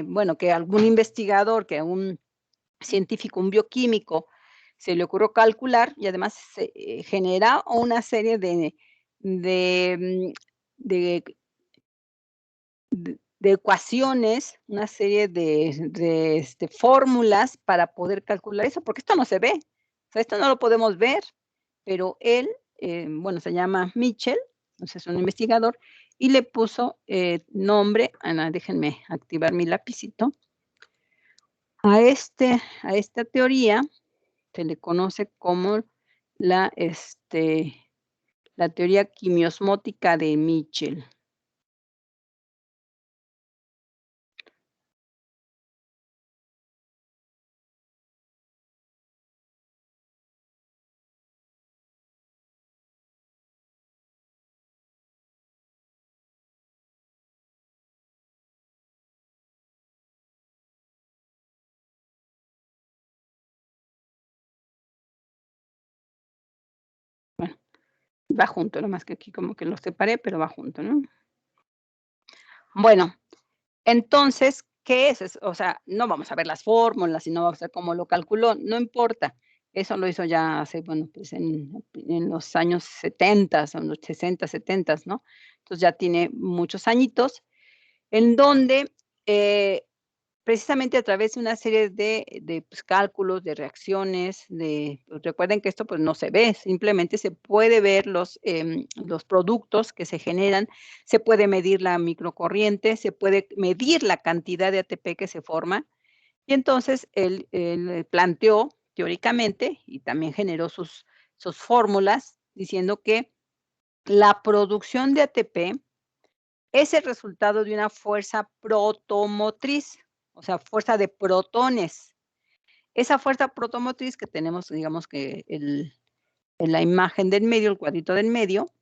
bueno, que algún investigador, que un científico, un bioquímico, se le ocurrió calcular y además se genera una serie de, de de ecuaciones, una serie de fórmulas para poder calcular eso, porque esto no se ve. O sea, esto no lo podemos ver, pero él, bueno, se llama Mitchell, entonces es un investigador, y le puso nombre, déjenme activar mi lapicito, a esta teoría se le conoce como la, la teoría quimiosmótica de Mitchell. Bueno, va junto, nomás que aquí como que lo separé, pero va junto, ¿no? Bueno, entonces, ¿qué es? O sea, no vamos a ver las fórmulas y no vamos a ver cómo lo calculó, no importa. Eso lo hizo ya hace, bueno, pues en los años 70, en los 60, 70, ¿no? Entonces ya tiene muchos añitos, en donde precisamente a través de una serie de pues, cálculos, de reacciones, pues, recuerden que esto, pues, no se ve, simplemente se puede ver los productos que se generan, se puede medir la microcorriente, se puede medir la cantidad de ATP que se forma, y entonces él planteó teóricamente, y también generó sus fórmulas, diciendo que la producción de ATP es el resultado de una fuerza protomotriz, o sea, fuerza de protones. Esa fuerza protomotriz que tenemos, digamos que en la imagen del medio, el cuadrito del medio,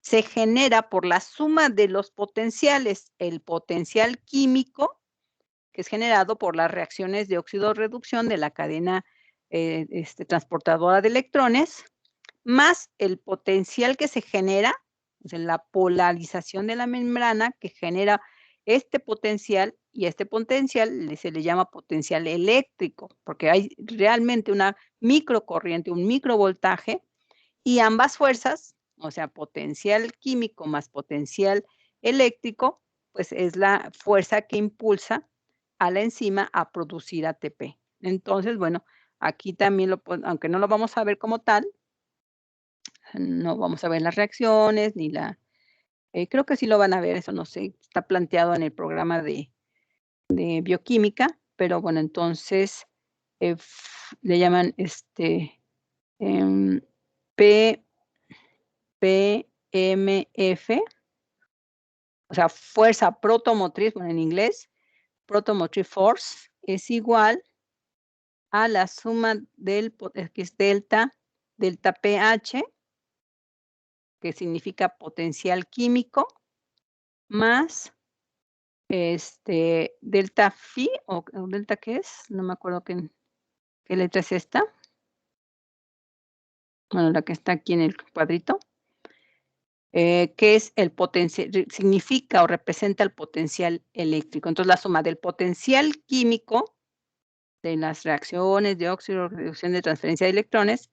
se genera por la suma de los potenciales, el potencial químico, que es generado por las reacciones de óxido-reducción de la cadena transportadora de electrones, más el potencial que se genera, o sea, la polarización de la membrana que genera este potencial, y este potencial se le llama potencial eléctrico, porque hay realmente una microcorriente, un microvoltaje, y ambas fuerzas, o sea, potencial químico más potencial eléctrico, pues es la fuerza que impulsa a la enzima a producir ATP. Entonces, bueno, aquí también aunque no lo vamos a ver como tal, no vamos a ver las reacciones ni creo que sí lo van a ver, eso no sé, está planteado en el programa de bioquímica, pero bueno, entonces, le llaman, em, P PMF, o sea, fuerza protomotriz, bueno, en inglés, protomotric force, es igual a la suma que es delta pH, que significa potencial químico, más, delta phi, o delta, ¿qué es? No me acuerdo qué letra es esta. Bueno, la que está aquí en el cuadrito, que es el potencial, significa o representa el potencial eléctrico. Entonces, la suma del potencial químico de las reacciones de óxido, reducción de transferencia de electrones,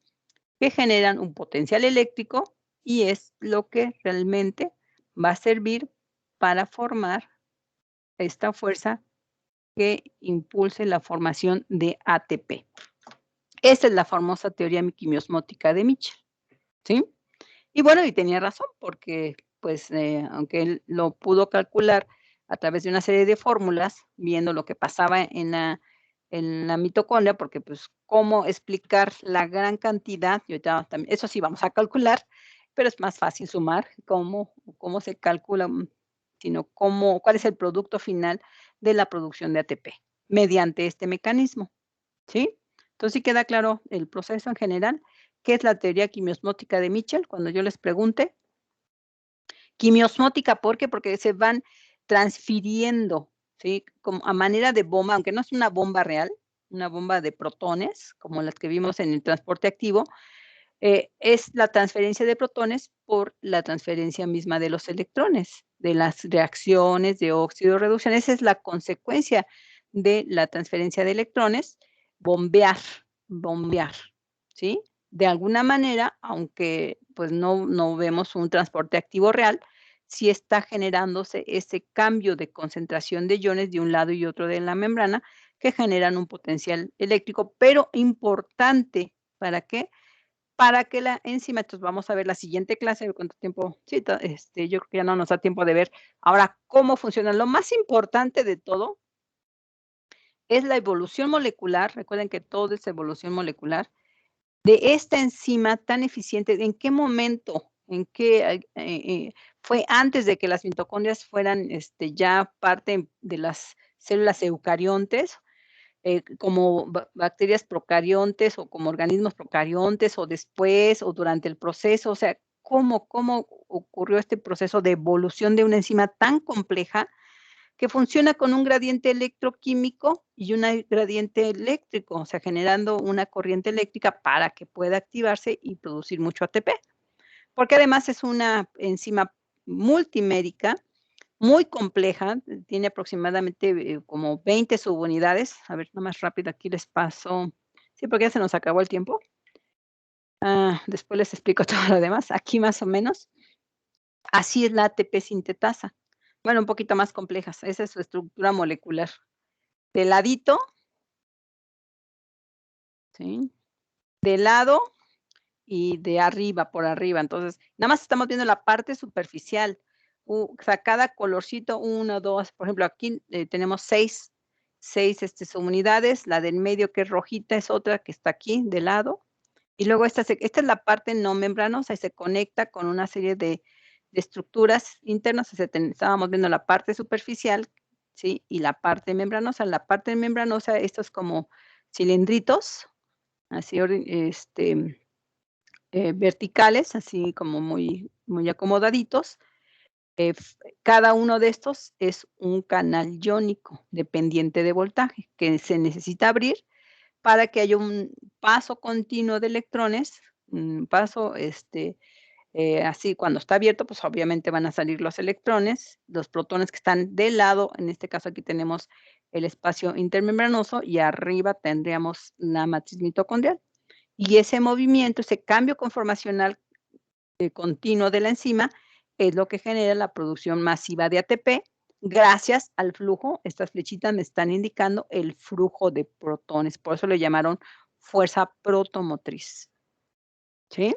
que generan un potencial eléctrico, y es lo que realmente va a servir para formar esta fuerza que impulse la formación de ATP. Esa es la famosa teoría quimiosmótica de Mitchell, ¿sí? Y bueno, y tenía razón, porque, pues, aunque él lo pudo calcular a través de una serie de fórmulas, viendo lo que pasaba en la mitocondria, porque, pues, cómo explicar la gran cantidad, y ahorita también eso sí vamos a calcular, pero es más fácil sumar cómo se calcula, sino cuál es el producto final de la producción de ATP, mediante este mecanismo, ¿sí? Entonces, sí queda claro el proceso en general. ¿Qué es la teoría quimiosmótica de Mitchell? Cuando yo les pregunte. Quimiosmótica, ¿por qué? Porque se van transfiriendo, ¿sí? Como a manera de bomba, aunque no es una bomba real, una bomba de protones, como las que vimos en el transporte activo, es la transferencia de protones por la transferencia misma de los electrones, de las reacciones de óxido-reducción. Esa es la consecuencia de la transferencia de electrones, bombear, bombear, ¿sí? De alguna manera, aunque pues no vemos un transporte activo real, sí está generándose ese cambio de concentración de iones de un lado y otro de la membrana que generan un potencial eléctrico, pero importante, ¿para qué? Para que la enzima, entonces vamos a ver la siguiente clase, a ver cuánto tiempo, sí, yo creo que ya no nos da tiempo de ver ahora cómo funciona. Lo más importante de todo es la evolución molecular, recuerden que todo es evolución molecular, de esta enzima tan eficiente, ¿en qué momento? ¿En qué, fue antes de que las mitocondrias fueran, ya parte de las células eucariontes, como bacterias procariontes o como organismos procariontes o después o durante el proceso? O sea, ¿cómo ocurrió este proceso de evolución de una enzima tan compleja que funciona con un gradiente electroquímico y un gradiente eléctrico, o sea, generando una corriente eléctrica para que pueda activarse y producir mucho ATP? Porque además es una enzima multimérica muy compleja, tiene aproximadamente, como 20 subunidades. A ver, nada más rápido, aquí les paso. Sí, porque ya se nos acabó el tiempo. Después les explico todo lo demás. Aquí más o menos, así es la ATP sintetasa. Bueno, un poquito más complejas, esa es su estructura molecular. De ladito, ¿sí? De lado y de arriba, por arriba. Entonces, nada más estamos viendo la parte superficial. O sea, cada colorcito, uno, 2, por ejemplo, aquí tenemos 6 subunidades. La del medio, que es rojita, es otra que está aquí de lado. Y luego esta es la parte no membranosa y se conecta con una serie de estructuras internas. O sea, estábamos viendo la parte superficial, ¿sí? Y la parte membranosa. La parte membranosa, estos como cilindritos, así, verticales, así como muy acomodaditos. Cada uno de estos es un canal iónico dependiente de voltaje que se necesita abrir para que haya un paso continuo de electrones, un paso, así cuando está abierto, pues obviamente van a salir los electrones, los protones que están del lado, en este caso aquí tenemos el espacio intermembranoso y arriba tendríamos la matriz mitocondrial. Y ese movimiento, ese cambio conformacional continuo de la enzima es lo que genera la producción masiva de ATP gracias al flujo. Estas flechitas me están indicando el flujo de protones, por eso le llamaron fuerza protomotriz, ¿sí?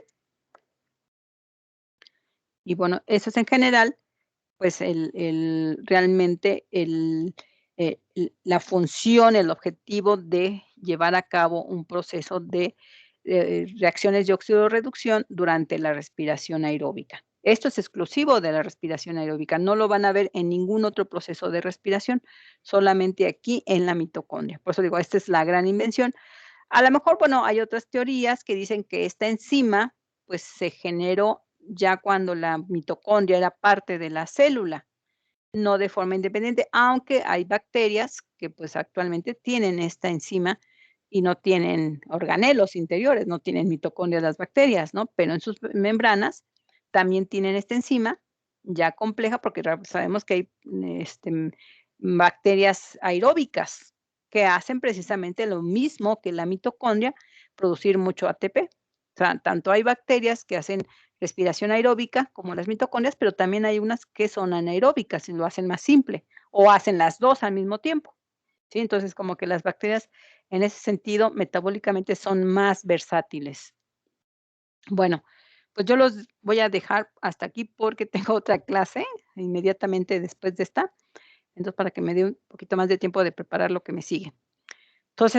Y bueno, eso es en general, pues realmente la función, el objetivo de llevar a cabo un proceso de reacciones de oxidorreducción durante la respiración aeróbica. Esto es exclusivo de la respiración aeróbica, no lo van a ver en ningún otro proceso de respiración, solamente aquí en la mitocondria. Por eso digo, esta es la gran invención. A lo mejor, bueno, hay otras teorías que dicen que esta enzima, pues, se generó ya cuando la mitocondria era parte de la célula, no de forma independiente, aunque hay bacterias que, pues, actualmente tienen esta enzima y no tienen organelos interiores, no tienen mitocondria las bacterias, ¿no? Pero en sus membranas también tienen esta enzima ya compleja, porque sabemos que hay, bacterias aeróbicas que hacen precisamente lo mismo que la mitocondria, producir mucho ATP. O sea, tanto hay bacterias que hacen respiración aeróbica como las mitocondrias, pero también hay unas que son anaeróbicas y lo hacen más simple, o hacen las 2 al mismo tiempo, ¿sí? Entonces, como que las bacterias En ese sentido, metabólicamente son más versátiles. Bueno, pues yo los voy a dejar hasta aquí porque tengo otra clase inmediatamente después de esta, entonces para que me dé un poquito más de tiempo de preparar lo que me sigue. Entonces